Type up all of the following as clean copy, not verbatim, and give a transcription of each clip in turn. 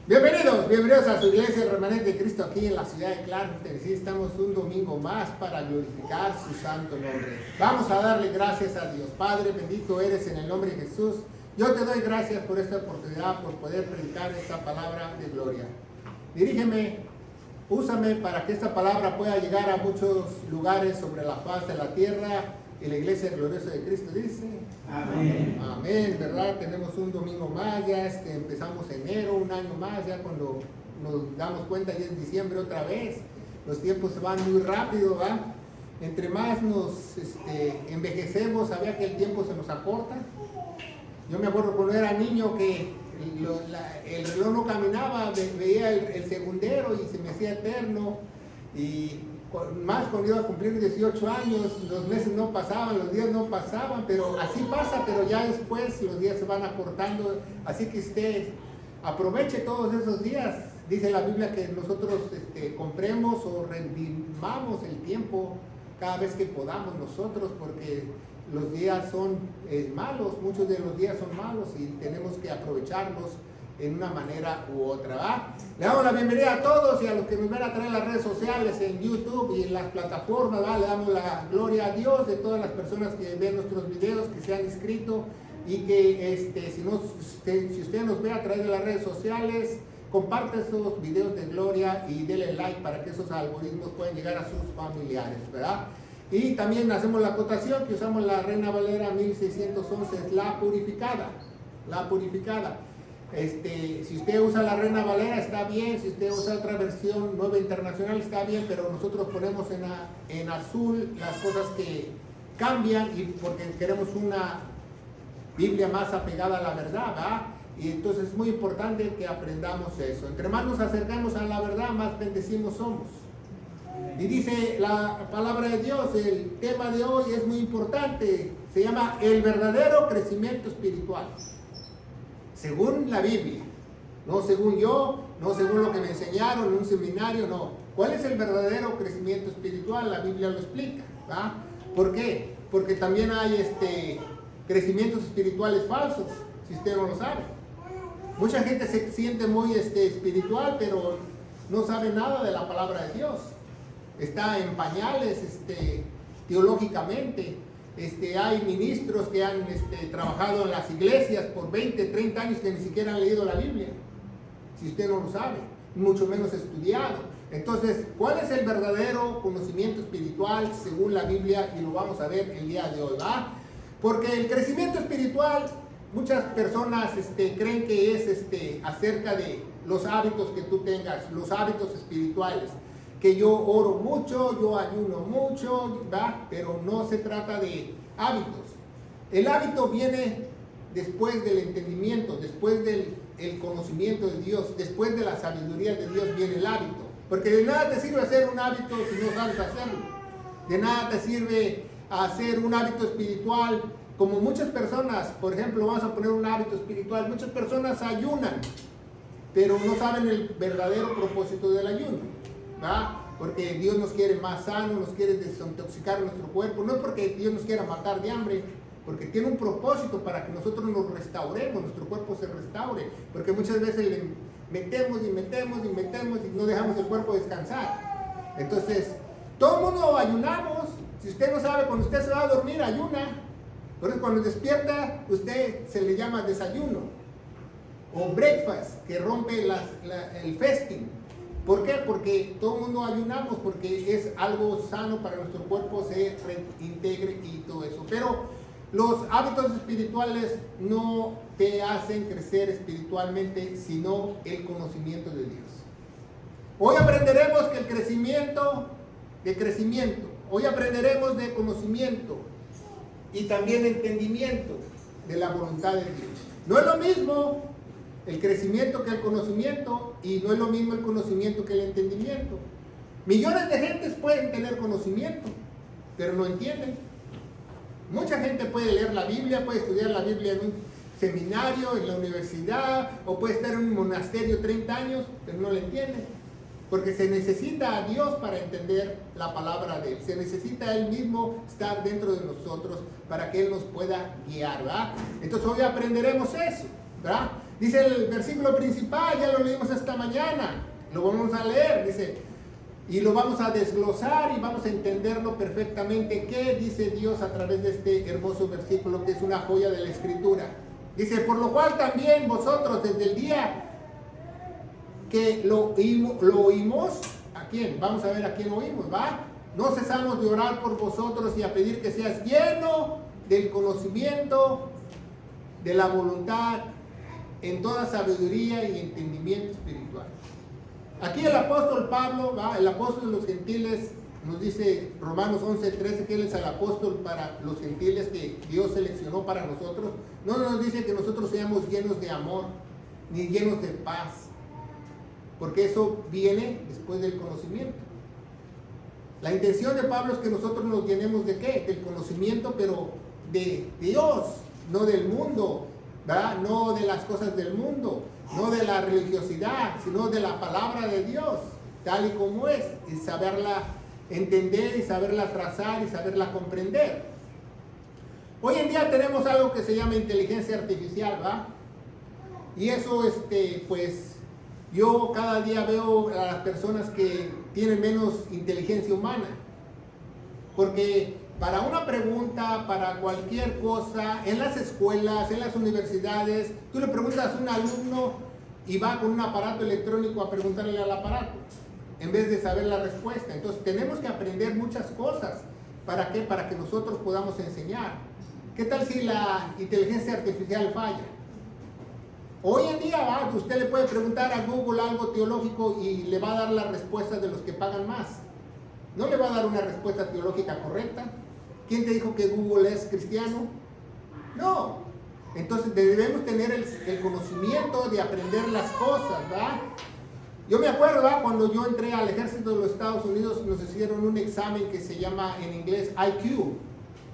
Bienvenidos a su iglesia el Remanente de Cristo aquí en la ciudad de Clark, Tennessee. Estamos un domingo más para glorificar su santo nombre. Vamos a darle gracias a Dios. Padre, bendito eres en el nombre de Jesús. Yo te doy gracias por esta oportunidad, por poder predicar esta palabra de gloria. Dirígeme, úsame para que esta palabra pueda llegar a muchos lugares sobre la faz de la tierra. Y la iglesia gloriosa de Cristo dice: amén. Amén, ¿verdad? Tenemos un domingo más, ya empezamos enero, un año más, ya cuando nos damos cuenta ya es diciembre otra vez. Los tiempos se van muy rápido, ¿va? Entre más nos envejecemos, sabía que el tiempo se nos acorta. Yo me acuerdo cuando era niño que el reloj no caminaba, veía el segundero y se me hacía eterno. Y más cuando iba a cumplir 18 años, los meses no pasaban, los días no pasaban, pero así pasa, pero ya después los días se van acortando. Así que usted aproveche todos esos días. Dice la Biblia que nosotros compremos o redimamos el tiempo cada vez que podamos nosotros, porque los días son malos, muchos de los días son malos y tenemos que aprovecharlos en una manera u otra, ¿va? Le damos la bienvenida a todos y a los que nos van a traer en las redes sociales, en YouTube y en las plataformas, ¿va? Le damos la gloria a Dios de todas las personas que ven nuestros videos, que se han inscrito y que si usted nos ve a través de las redes sociales, comparte esos videos de gloria y dele like para que esos algoritmos puedan llegar a sus familiares, ¿verdad? Y también hacemos la acotación que usamos la Reina Valera 1611, es la purificada, la purificada. Si usted usa la Reina Valera está bien, si usted usa otra versión Nueva Internacional está bien, pero nosotros ponemos en azul las cosas que cambian y porque queremos una Biblia más apegada a la verdad, ¿verdad? Y entonces es muy importante que aprendamos eso. Entre más nos acercamos a la verdad, más bendecimos somos. Y dice la palabra de Dios, el tema de hoy es muy importante, se llama el verdadero crecimiento espiritual. Según la Biblia, no según yo, no según lo que me enseñaron en un seminario, no. ¿Cuál es el verdadero crecimiento espiritual? La Biblia lo explica, ¿va? ¿Por qué? Porque también hay crecimientos espirituales falsos, si usted no lo sabe. Mucha gente se siente muy espiritual, pero no sabe nada de la palabra de Dios. Está en pañales teológicamente. Hay ministros que han trabajado en las iglesias por 20, 30 años que ni siquiera han leído la Biblia, si usted no lo sabe, mucho menos estudiado. Entonces, ¿cuál es el verdadero conocimiento espiritual según la Biblia? Y lo vamos a ver el día de hoy, ¿va? Porque el crecimiento espiritual, muchas personas creen que es acerca de los hábitos que tú tengas, los hábitos espirituales. Que yo oro mucho, yo ayuno mucho, ¿va? Pero no se trata de hábitos. El hábito viene después del entendimiento, después del conocimiento de Dios, después de la sabiduría de Dios viene el hábito. Porque de nada te sirve hacer un hábito si no sabes hacerlo. De nada te sirve hacer un hábito espiritual, como muchas personas, por ejemplo, vamos a poner un hábito espiritual, muchas personas ayunan, pero no saben el verdadero propósito del ayuno. ¿Va? Porque Dios nos quiere más sanos, nos quiere desintoxicar nuestro cuerpo, no es porque Dios nos quiera matar de hambre, porque tiene un propósito para que nosotros nos restauremos, nuestro cuerpo se restaure, porque muchas veces le metemos y no dejamos el cuerpo descansar. Entonces, todo el mundo ayunamos. Si usted no sabe, cuando usted se va a dormir, ayuna. Por eso cuando despierta, usted se le llama desayuno o breakfast, que rompe el festín. ¿Por qué? Porque todo el mundo ayunamos, porque es algo sano para nuestro cuerpo, se reintegre y todo eso. Pero los hábitos espirituales no te hacen crecer espiritualmente, sino el conocimiento de Dios. Hoy aprenderemos que hoy aprenderemos de conocimiento y también de entendimiento de la voluntad de Dios. No es lo mismo el crecimiento que el conocimiento, y no es lo mismo el conocimiento que el entendimiento. Millones de gentes pueden tener conocimiento, pero no entienden. Mucha gente puede leer la Biblia, puede estudiar la Biblia en un seminario, en la universidad, o puede estar en un monasterio 30 años, pero no la entienden. Porque se necesita a Dios para entender la palabra de Él. Se necesita a Él mismo estar dentro de nosotros para que Él nos pueda guiar, ¿verdad? Entonces hoy aprenderemos eso, ¿verdad? Dice el versículo principal, ya lo leímos esta mañana, lo vamos a leer, dice, y lo vamos a desglosar y vamos a entenderlo perfectamente, qué dice Dios a través de este hermoso versículo que es una joya de la Escritura. Dice, por lo cual también vosotros desde el día que lo oímos, ¿a quién? Vamos a ver a quién oímos, ¿va? No cesamos de orar por vosotros y a pedir que seas lleno del conocimiento, de la voluntad, en toda sabiduría y entendimiento espiritual. Aquí el apóstol Pablo, ¿va? El apóstol de los gentiles, nos dice Romanos 11:13 que él es el apóstol para los gentiles que Dios seleccionó para nosotros. No nos dice que nosotros seamos llenos de amor, ni llenos de paz, porque eso viene después del conocimiento. La intención de Pablo es que nosotros nos llenemos ¿de qué? Del conocimiento, pero de Dios, no del mundo, ¿verdad? No de las cosas del mundo, no de la religiosidad, sino de la palabra de Dios, tal y como es, y saberla entender y saberla trazar y saberla comprender. Hoy en día tenemos algo que se llama inteligencia artificial, ¿va? Y eso, pues, yo cada día veo a las personas que tienen menos inteligencia humana, porque para una pregunta, para cualquier cosa, en las escuelas, en las universidades, tú le preguntas a un alumno y va con un aparato electrónico a preguntarle al aparato, en vez de saber la respuesta. Entonces tenemos que aprender muchas cosas. ¿Para qué? Para que nosotros podamos enseñar. ¿Qué tal si la inteligencia artificial falla? Hoy en día, usted le puede preguntar a Google algo teológico y le va a dar la respuesta de los que pagan más. No le va a dar una respuesta teológica correcta. ¿Quién te dijo que Google es cristiano? No. Entonces debemos tener el conocimiento de aprender las cosas, ¿verdad? Yo me acuerdo, ¿verdad? Cuando yo entré al ejército de los Estados Unidos, nos hicieron un examen que se llama en inglés IQ,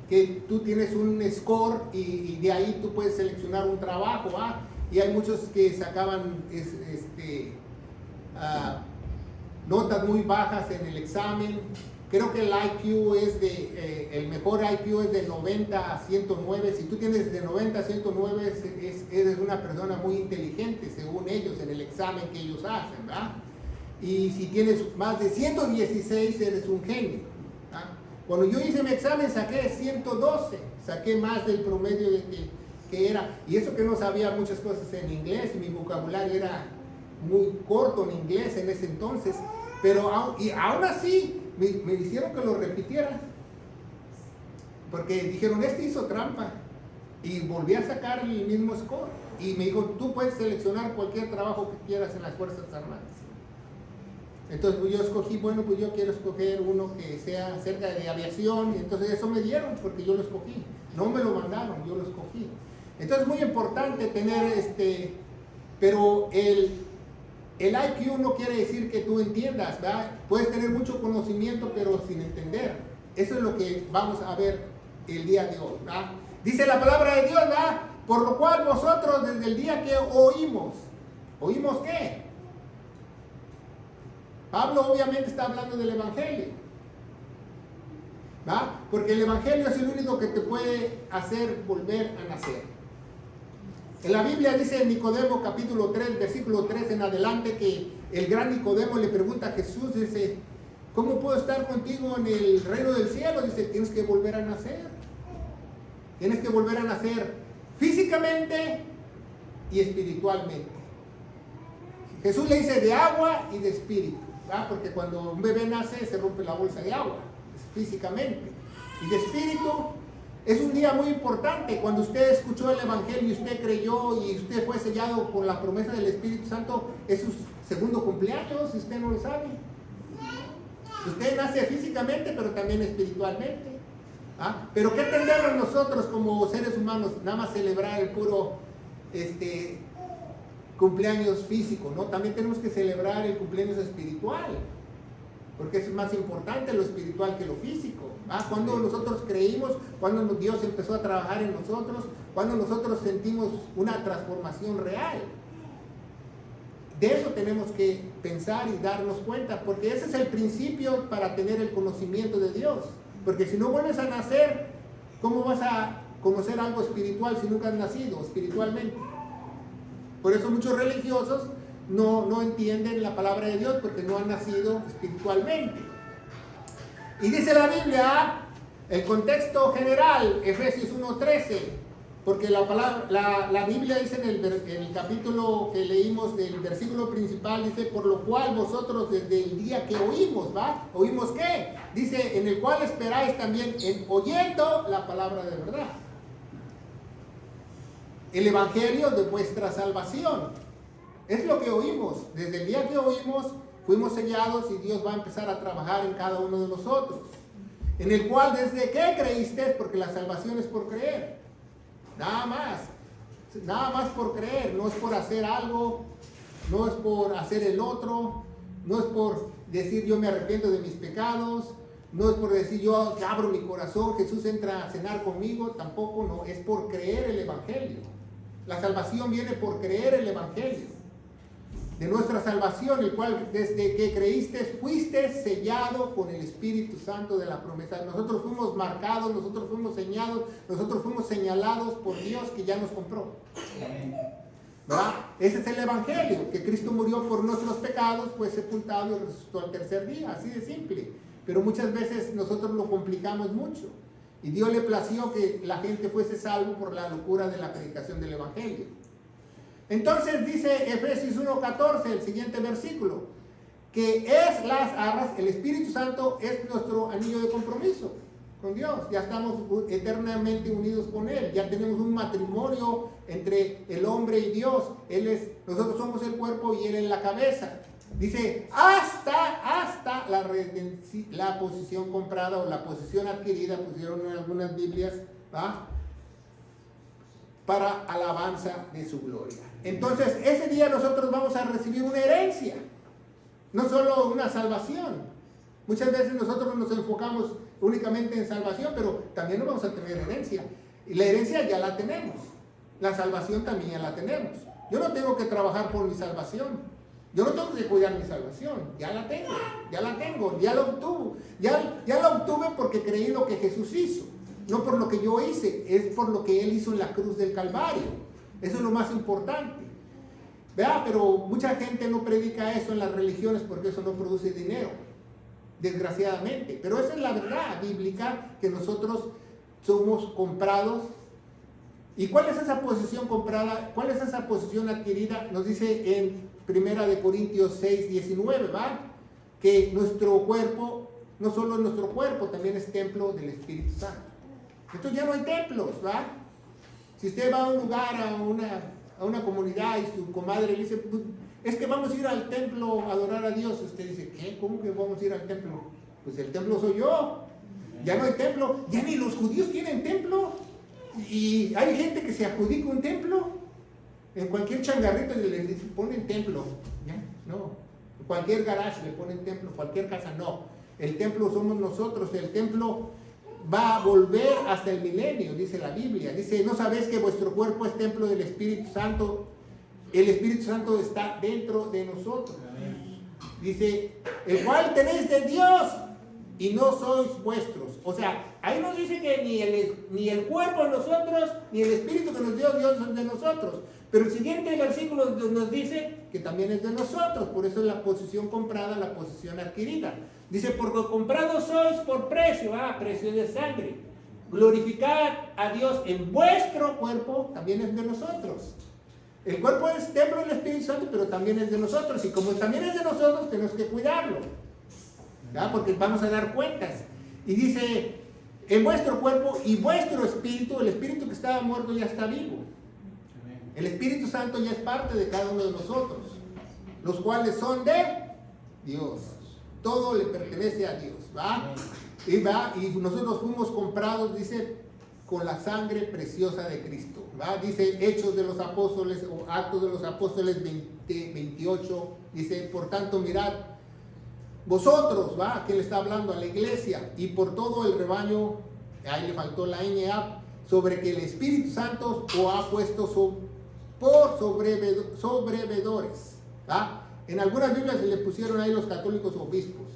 que tú tienes un score y de ahí tú puedes seleccionar un trabajo, ¿verdad? Y hay muchos que sacaban notas muy bajas en el examen. Creo que el IQ es el mejor IQ es de 90 a 109. Si tú tienes de 90 a 109, eres una persona muy inteligente, según ellos, en el examen que ellos hacen, ¿verdad? Y si tienes más de 116, eres un genio, ¿verdad? Cuando yo hice mi examen, saqué 112, saqué más del promedio de que era. Y eso que no sabía muchas cosas en inglés, mi vocabulario era muy corto en inglés en ese entonces, pero aún así, me hicieron que lo repitiera, porque dijeron, hizo trampa, y volví a sacar el mismo score, y me dijo, tú puedes seleccionar cualquier trabajo que quieras en las Fuerzas Armadas. Entonces pues, yo escogí, pues yo quiero escoger uno que sea acerca de aviación, y entonces eso me dieron, porque yo lo escogí, no me lo mandaron, yo lo escogí. Entonces es muy importante tener pero el IQ no quiere decir que tú entiendas, ¿verdad? Puedes tener mucho conocimiento, pero sin entender. Eso es lo que vamos a ver el día de hoy, ¿verdad? Dice la palabra de Dios, ¿verdad? Por lo cual vosotros desde el día que ¿oímos qué? Pablo obviamente está hablando del Evangelio, ¿verdad? Porque el Evangelio es el único que te puede hacer volver a nacer. En la Biblia dice en Nicodemo capítulo 3, versículo 3 en adelante, que el gran Nicodemo le pregunta a Jesús, dice, ¿cómo puedo estar contigo en el reino del cielo? Dice, tienes que volver a nacer. Tienes que volver a nacer físicamente y espiritualmente. Jesús le dice de agua y de espíritu, ¿verdad? Porque cuando un bebé nace se rompe la bolsa de agua, físicamente. Y de espíritu. Es un día muy importante. Cuando usted escuchó el Evangelio y usted creyó y usted fue sellado por la promesa del Espíritu Santo, es su segundo cumpleaños, si usted no lo sabe. Usted nace físicamente, pero también espiritualmente. ¿Ah? Pero ¿qué tendremos nosotros como seres humanos? Nada más celebrar el puro cumpleaños físico, ¿no? También tenemos que celebrar el cumpleaños espiritual, porque es más importante lo espiritual que lo físico. Cuando nosotros creímos, cuando Dios empezó a trabajar en nosotros, cuando nosotros sentimos una transformación real. De eso tenemos que pensar y darnos cuenta, porque ese es el principio para tener el conocimiento de Dios. Porque si no vuelves a nacer, ¿cómo vas a conocer algo espiritual si nunca has nacido espiritualmente? Por eso muchos religiosos no entienden la palabra de Dios porque no han nacido espiritualmente. Y dice la Biblia, el contexto general, Efesios 1:13, porque la Biblia dice en el capítulo que leímos del versículo principal, dice, por lo cual vosotros desde el día que oímos, ¿va? ¿Oímos qué? Dice, en el cual esperáis también en oyendo la palabra de verdad. El evangelio de vuestra salvación. Es lo que oímos. Desde el día que oímos, fuimos sellados y Dios va a empezar a trabajar en cada uno de nosotros. En el cual, ¿desde qué creíste? Porque la salvación es por creer. Nada más por creer. No es por hacer algo, no es por hacer el otro, no es por decir yo me arrepiento de mis pecados, no es por decir yo abro mi corazón, Jesús entra a cenar conmigo, tampoco, no, es por creer el evangelio. La salvación viene por creer el evangelio de nuestra salvación, el cual desde que creíste fuiste sellado con el Espíritu Santo de la promesa. Nosotros fuimos marcados, nosotros fuimos señalados, nosotros fuimos señalados por Dios que ya nos compró. ¿Verdad? Ese es el evangelio, que Cristo murió por nuestros pecados, fue sepultado y resucitó al tercer día, así de simple. Pero muchas veces nosotros lo complicamos mucho. Y Dios le plació que la gente fuese salvo por la locura de la predicación del evangelio. Entonces dice Efesios 1:14, el siguiente versículo, que es las arras, el Espíritu Santo es nuestro anillo de compromiso con Dios. Ya estamos eternamente unidos con Él, ya tenemos un matrimonio entre el hombre y Dios. Nosotros somos el cuerpo y Él es la cabeza. Dice, hasta la posición comprada o la posición adquirida, pusieron en algunas Biblias, ¿va? Para alabanza de su gloria. Entonces, ese día nosotros vamos a recibir una herencia, no solo una salvación. Muchas veces nosotros nos enfocamos únicamente en salvación, pero también no vamos a tener herencia. Y la herencia ya la tenemos, la salvación también ya la tenemos. Yo no tengo que trabajar por mi salvación. Yo no tengo que cuidar mi salvación, ya la tengo, ya la obtuve. Ya la obtuve porque creí lo que Jesús hizo. No por lo que yo hice, es por lo que Él hizo en la cruz del Calvario. Eso es lo más importante. ¿Verdad? Pero mucha gente no predica eso en las religiones porque eso no produce dinero, desgraciadamente. Pero esa es la verdad bíblica, que nosotros somos comprados. ¿Y cuál es esa posición comprada? ¿Cuál es esa posición adquirida? Nos dice en 1 Corintios 6:19, ¿va? Que nuestro cuerpo, no solo nuestro cuerpo, también es templo del Espíritu Santo. Entonces ya no hay templos, ¿va? Si usted va a un lugar, a una comunidad y su comadre le dice, es que vamos a ir al templo a adorar a Dios. Usted dice, ¿qué? ¿Cómo que vamos a ir al templo? Pues el templo soy yo. Ya no hay templo. Ya ni los judíos tienen templo. Y hay gente que se adjudica un templo. En cualquier changarrito le ponen templo. ¿Ya? No. En cualquier garage le ponen templo. Cualquier casa no. El templo somos nosotros. El templo va a volver hasta el milenio, dice la Biblia. Dice, ¿no sabéis que vuestro cuerpo es templo del Espíritu Santo? El Espíritu Santo está dentro de nosotros. Dice, el cual tenéis de Dios y no sois vuestros. O sea, ahí nos dice que ni el cuerpo en nosotros, ni el Espíritu que nos dio Dios es de nosotros. Pero el siguiente versículo nos dice que también es de nosotros. Por eso es la posición comprada, la posición adquirida. Dice, porque comprados sois por precio, precio de sangre. Glorificad a Dios en vuestro cuerpo, también es de nosotros. El cuerpo es templo del Espíritu Santo, pero también es de nosotros. Y como también es de nosotros, tenemos que cuidarlo, ¿verdad? Porque vamos a dar cuentas. Y dice, en vuestro cuerpo y vuestro espíritu, el espíritu que estaba muerto ya está vivo. El Espíritu Santo ya es parte de cada uno de nosotros, los cuales son de Dios. Todo le pertenece a Dios, ¿va? Y nosotros fuimos comprados, dice, con la sangre preciosa de Cristo, ¿va? Dice Hechos de los Apóstoles o Actos de los Apóstoles 28, dice, por tanto mirad, vosotros, ¿va? Que le está hablando a la iglesia, y por todo el rebaño, ahí le faltó la ña, sobre que el Espíritu Santo os ha puesto por sobrevedores, ¿va? En algunas Biblias le pusieron ahí los católicos obispos.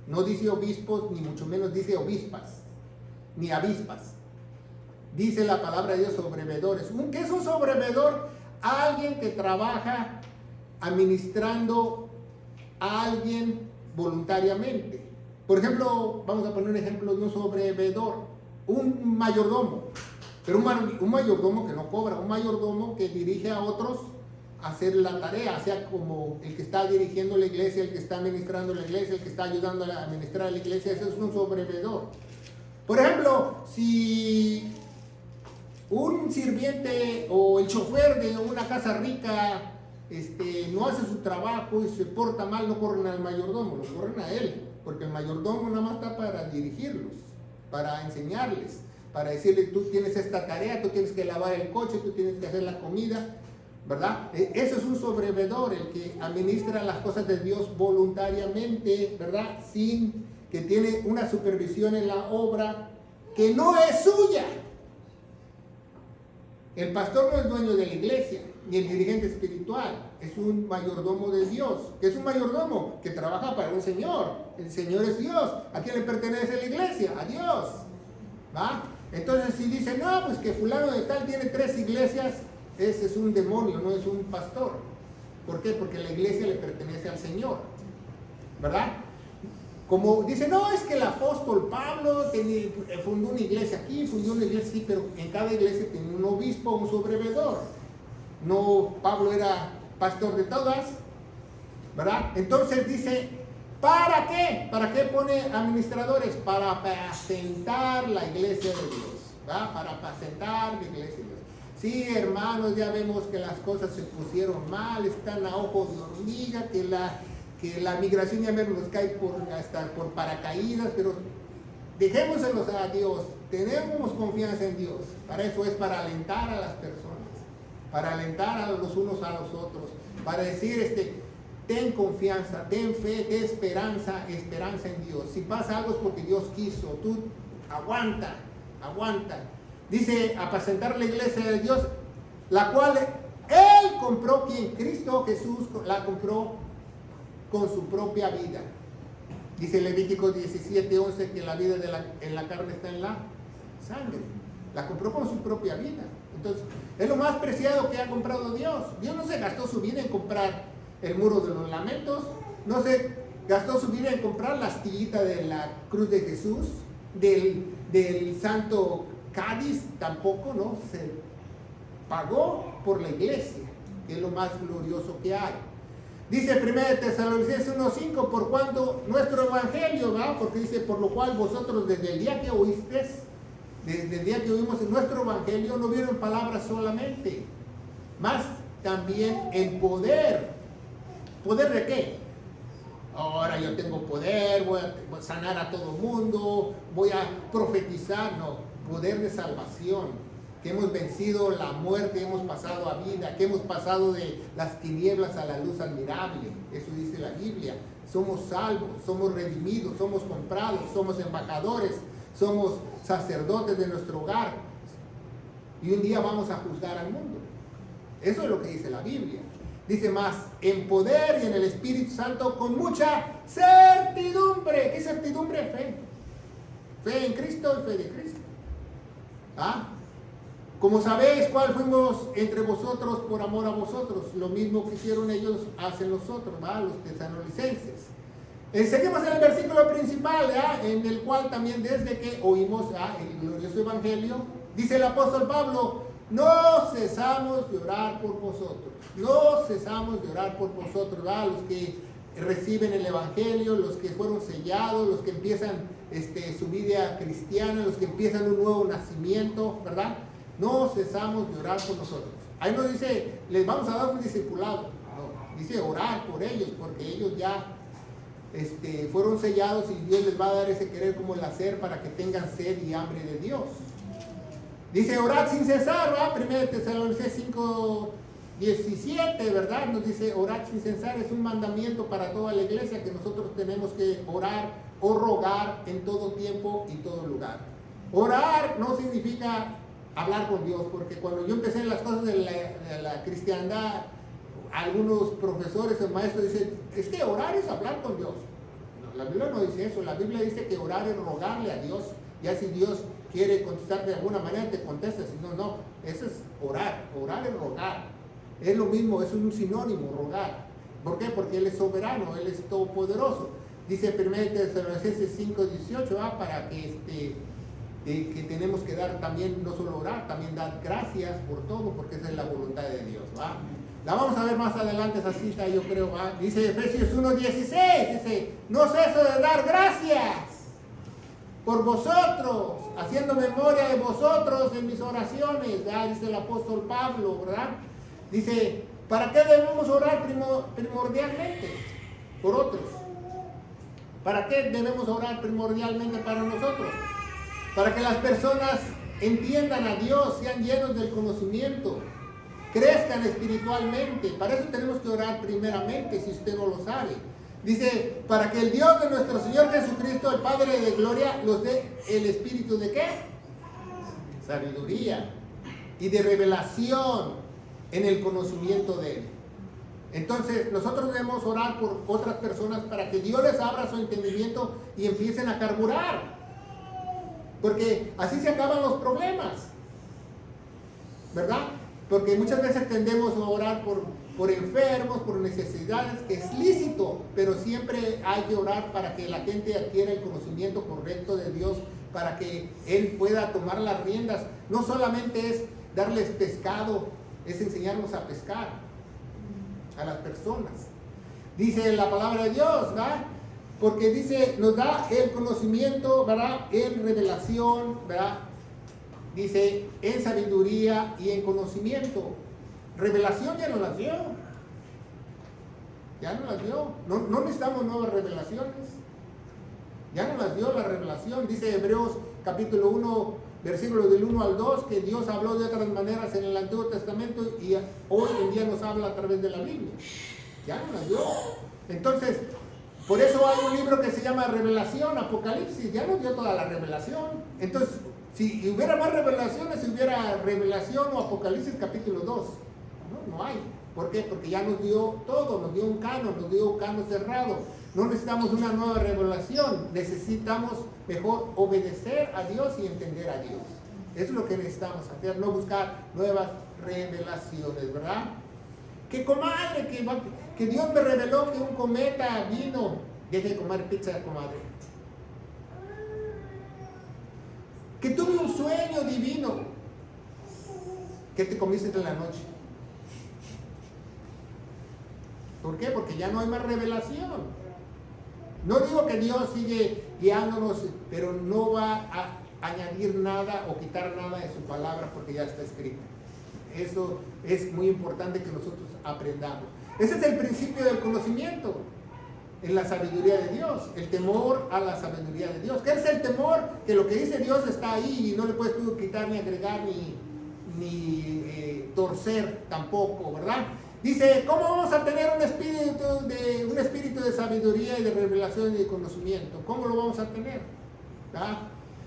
No dice obispos, ni mucho menos dice obispas, ni avispas. Dice la palabra de Dios sobrevedores. ¿Qué es un sobrevedor? alguien que trabaja administrando a alguien voluntariamente. Por ejemplo, vamos a poner un ejemplo de un sobrevedor, un mayordomo, pero un mayordomo que no cobra, un mayordomo que dirige a otros a hacer la tarea, sea como el que está dirigiendo la iglesia, el que está administrando la iglesia, el que está ayudando a administrar la iglesia. Ese es un sobrevedor. Por ejemplo, si un sirviente o el chofer de una casa rica no hace su trabajo y se porta mal, no corren al mayordomo, lo corren a él, porque el mayordomo nada más está para dirigirlos, para enseñarles, para decirle: tú tienes esta tarea, tú tienes que lavar el coche, tú tienes que hacer la comida, ¿verdad? Eso es un sobrevedor, el que administra las cosas de Dios voluntariamente, ¿verdad? Sin que tiene una supervisión en la obra que no es suya. El pastor no es dueño de la iglesia, ni el dirigente espiritual, es un mayordomo de Dios. ¿Qué es un mayordomo? Que trabaja para un Señor. El Señor es Dios. ¿A quién le pertenece la iglesia? A Dios. ¿Va? Entonces, si dice: no, pues que fulano de tal tiene 3 iglesias, ese es un demonio, no es un pastor. ¿Por qué? Porque la iglesia le pertenece al Señor, ¿verdad? Como dice: no, es que el apóstol Pablo fundó una iglesia aquí, fundó una iglesia aquí, pero en cada iglesia tiene un obispo, un sobrevedor. No, Pablo era pastor de todas, ¿verdad? Entonces dice: ¿para qué? ¿Para qué pone administradores? Para apacentar la iglesia de Dios, ¿verdad? Para apacentar la iglesia de Dios. Sí, hermanos, ya vemos que las cosas se pusieron mal, están a ojos de hormiga, que la migración ya menos nos cae hasta por paracaídas, pero dejémoselos a Dios, tenemos confianza en Dios. Para eso es, para alentar a las personas, para alentar a los unos a los otros, para decir: ten confianza, ten fe, ten esperanza en Dios. Si pasa algo es porque Dios quiso, tú aguanta. Dice: apacentar la iglesia de Dios, la cual Él compró. ¿Quién? Cristo Jesús la compró con su propia vida. Dice Levítico 17:11 que la vida en la carne está en la sangre. La compró con su propia vida. Entonces, es lo más preciado que ha comprado Dios. Dios no se gastó su vida en comprar el muro de los lamentos, no se gastó su vida en comprar la astillita de la cruz de Jesús, del santo cádiz, tampoco, ¿no? Se pagó por la iglesia, que es lo más glorioso que hay. Dice 1 Tesalonicenses 1:5: por cuanto nuestro evangelio, ¿verdad? Porque dice: por lo cual vosotros desde el día que oísteis, desde el día que oímos en nuestro evangelio, no vieron palabras solamente, más también en poder. ¿Poder de qué? Ahora yo tengo poder, voy a sanar a todo mundo, voy a profetizar. No, poder de salvación. Que hemos vencido la muerte, hemos pasado a vida, que hemos pasado de las tinieblas a la luz admirable. Eso dice la Biblia. Somos salvos, somos redimidos, somos comprados, somos embajadores, somos sacerdotes de nuestro hogar. Y un día vamos a juzgar al mundo. Eso es lo que dice la Biblia. Dice más: en poder y en el Espíritu Santo, con mucha certidumbre. ¿Qué certidumbre? Fe. Fe en Cristo y fe de Cristo. ¿Ah? Como sabéis cuál fuimos entre vosotros por amor a vosotros, lo mismo que hicieron ellos hacen nosotros, ¿verdad? Los tesalonicenses. Seguimos en el versículo principal, ¿verdad? En el cual también desde que oímos el glorioso evangelio, dice el apóstol Pablo: no cesamos de orar por vosotros, no cesamos de orar por vosotros, ¿verdad? Los que reciben el evangelio, los que fueron sellados, los que empiezan su vida cristiana, los que empiezan un nuevo nacimiento, ¿verdad? No cesamos de orar por nosotros. Ahí no dice: les vamos a dar un discipulado. No, dice orar por ellos, porque ellos ya fueron sellados y Dios les va a dar ese querer como el hacer para que tengan sed y hambre de Dios. Dice: orad sin cesar, ¿verdad? 1 Tesalonicenses 5:17, ¿verdad? Nos dice: orad sin cesar. Es un mandamiento para toda la iglesia, que nosotros tenemos que orar o rogar en todo tiempo y todo lugar. Orar no significa hablar con Dios, porque cuando yo empecé en las cosas de la cristiandad, algunos profesores o maestros dicen: es que orar es hablar con Dios. No, la Biblia no dice eso. La Biblia dice que orar es rogarle a Dios. Ya si Dios quiere contestarte de alguna manera, te contesta. Si no, no. Eso es orar. Orar es rogar. Es lo mismo, es un sinónimo, rogar. ¿Por qué? Porque Él es soberano, Él es todopoderoso. Dice 1 Tesalonicenses 5:18, para que tenemos que dar también, no solo orar, también dar gracias por todo, porque esa es la voluntad de Dios. La vamos a ver más adelante esa cita, yo creo. Dice Efesios 1:16, dice, no ceso de dar gracias por vosotros, haciendo memoria de vosotros en mis oraciones, dice el apóstol Pablo, ¿verdad? Dice, ¿para qué debemos orar primordialmente? Por otros. ¿Para qué debemos orar primordialmente para nosotros? Para que las personas entiendan a Dios, sean llenos del conocimiento, crezcan espiritualmente. Para eso tenemos que orar primeramente, si usted no lo sabe. Dice, para que el Dios de nuestro Señor Jesucristo, el Padre de gloria, nos dé el espíritu de ¿qué? Sabiduría y de revelación en el conocimiento de Él. Entonces, nosotros debemos orar por otras personas para que Dios les abra su entendimiento y empiecen a carburar. Porque así se acaban los problemas, ¿verdad? Porque muchas veces tendemos a orar por enfermos, por necesidades, que es lícito, pero siempre hay que orar para que la gente adquiera el conocimiento correcto de Dios, para que Él pueda tomar las riendas. No solamente es darles pescado, es enseñarnos a pescar a las personas. Dice la palabra de Dios, ¿verdad? Porque dice, nos da el conocimiento, ¿verdad? En revelación, ¿verdad? Dice, en sabiduría y en conocimiento. Revelación ya nos las dio. Ya nos las dio. No necesitamos nuevas revelaciones. Ya nos las dio la revelación. Dice Hebreos capítulo 1, versículos del 1 al 2, que Dios habló de otras maneras en el Antiguo Testamento y hoy en día nos habla a través de la Biblia. Ya nos las dio. Entonces, por eso hay un libro que se llama Revelación, Apocalipsis. Ya nos dio toda la revelación. Entonces, si hubiera más revelaciones, si hubiera revelación o Apocalipsis capítulo 2. No hay. ¿Por qué? Porque ya nos dio todo, nos dio un canon cerrado. No necesitamos una nueva revelación, necesitamos mejor obedecer a Dios y entender a Dios. Eso es lo que necesitamos hacer, no buscar nuevas revelaciones, ¿verdad? Que comadre, que Dios me reveló que un cometa vino. Deje de comer pizza, comadre. Que tuve un sueño divino. ¿Qué te comiste en la noche? ¿Por qué? Porque ya no hay más revelación. No digo que Dios sigue guiándonos, pero no va a añadir nada o quitar nada de su palabra porque ya está escrita. Eso es muy importante que nosotros aprendamos. Ese es el principio del conocimiento en la sabiduría de Dios, el temor a la sabiduría de Dios. ¿Qué es el temor? Que lo que dice Dios está ahí y no le puedes tú quitar ni agregar ni torcer tampoco, ¿verdad? Dice, ¿cómo vamos a tener un espíritu de sabiduría y de revelación y de conocimiento? ¿Cómo lo vamos a tener? ¿Verdad?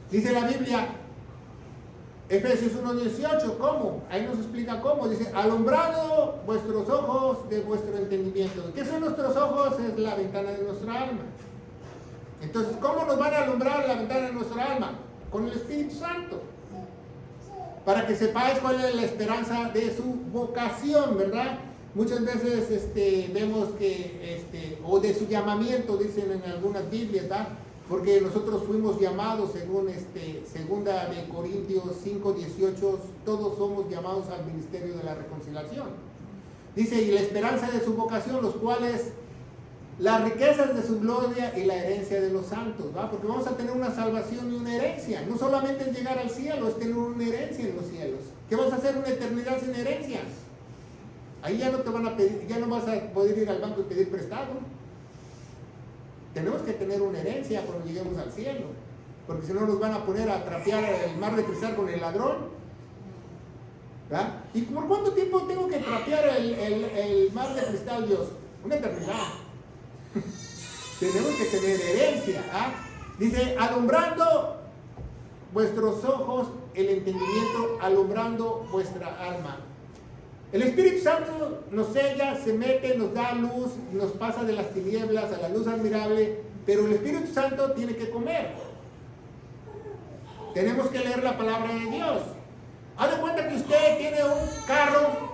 Dice la Biblia, Efesios 1:18, ¿cómo? Ahí nos explica cómo. Dice, alumbrando vuestros ojos de vuestro entendimiento. ¿Qué son nuestros ojos? Es la ventana de nuestra alma. Entonces, ¿cómo nos van a alumbrar la ventana de nuestra alma? Con el Espíritu Santo. Para que sepáis cuál es la esperanza de su vocación, ¿verdad? Muchas veces vemos que, o de su llamamiento, dicen en algunas Biblias, ¿verdad? Porque nosotros fuimos llamados, según segunda de Corintios 5:18, todos somos llamados al ministerio de la reconciliación. Dice, y la esperanza de su vocación, los cuales, las riquezas de su gloria y la herencia de los santos, ¿va? Porque vamos a tener una salvación y una herencia. No solamente es llegar al cielo, es tener una herencia en los cielos. ¿Qué vas a hacer una eternidad sin herencia? Ahí ya no te van a pedir, ya no vas a poder ir al banco y pedir prestado. Tenemos que tener una herencia cuando lleguemos al cielo, porque si no nos van a poner a trapear el mar de cristal con el ladrón, ¿verdad? ¿Y por cuánto tiempo tengo que trapear el mar de cristal, Dios? Una eternidad. Tenemos que tener herencia, ¿ah? Dice, alumbrando vuestros ojos el entendimiento, alumbrando vuestra alma. El Espíritu Santo nos sella, se mete, nos da luz, nos pasa de las tinieblas a la luz admirable, pero el Espíritu Santo tiene que comer. Tenemos que leer la palabra de Dios. Haz de cuenta que usted tiene un carro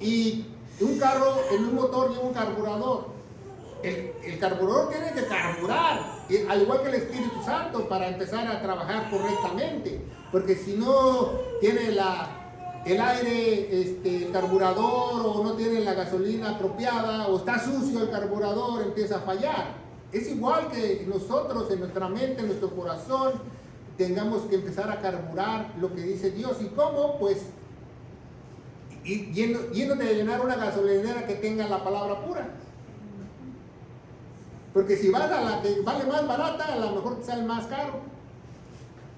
Y un carro en un motor lleva un carburador. El carburador tiene que carburar, al igual que el Espíritu Santo, para empezar a trabajar correctamente. Porque si no tiene el aire, el carburador, o no tiene la gasolina apropiada, o está sucio el carburador, empieza a fallar. Es igual que nosotros en nuestra mente, en nuestro corazón, tengamos que empezar a carburar lo que dice Dios. ¿Y cómo? Pues yéndote de llenar una gasolinera que tenga la palabra pura. Porque si vas a la que vale más barata, a lo mejor te sale más caro.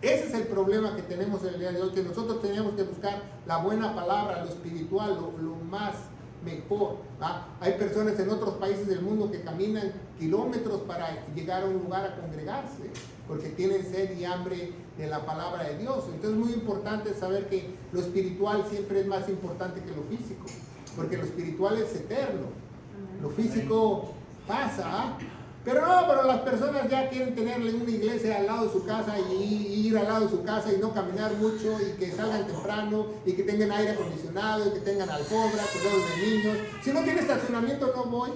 Ese es el problema que tenemos el día de hoy, que nosotros tenemos que buscar la buena palabra, lo espiritual, lo más mejor. ¿Va? Hay personas en otros países del mundo que caminan kilómetros para llegar a un lugar a congregarse, porque tienen sed y hambre de la palabra de Dios. Entonces es muy importante saber que lo espiritual siempre es más importante que lo físico, porque lo espiritual es eterno, lo físico pasa. Pero las personas ya quieren tenerle una iglesia al lado de su casa y ir al lado de su casa y no caminar mucho, y que salgan temprano y que tengan aire acondicionado y que tengan alfombra, cuidados de niños. Si no tiene estacionamiento, no voy.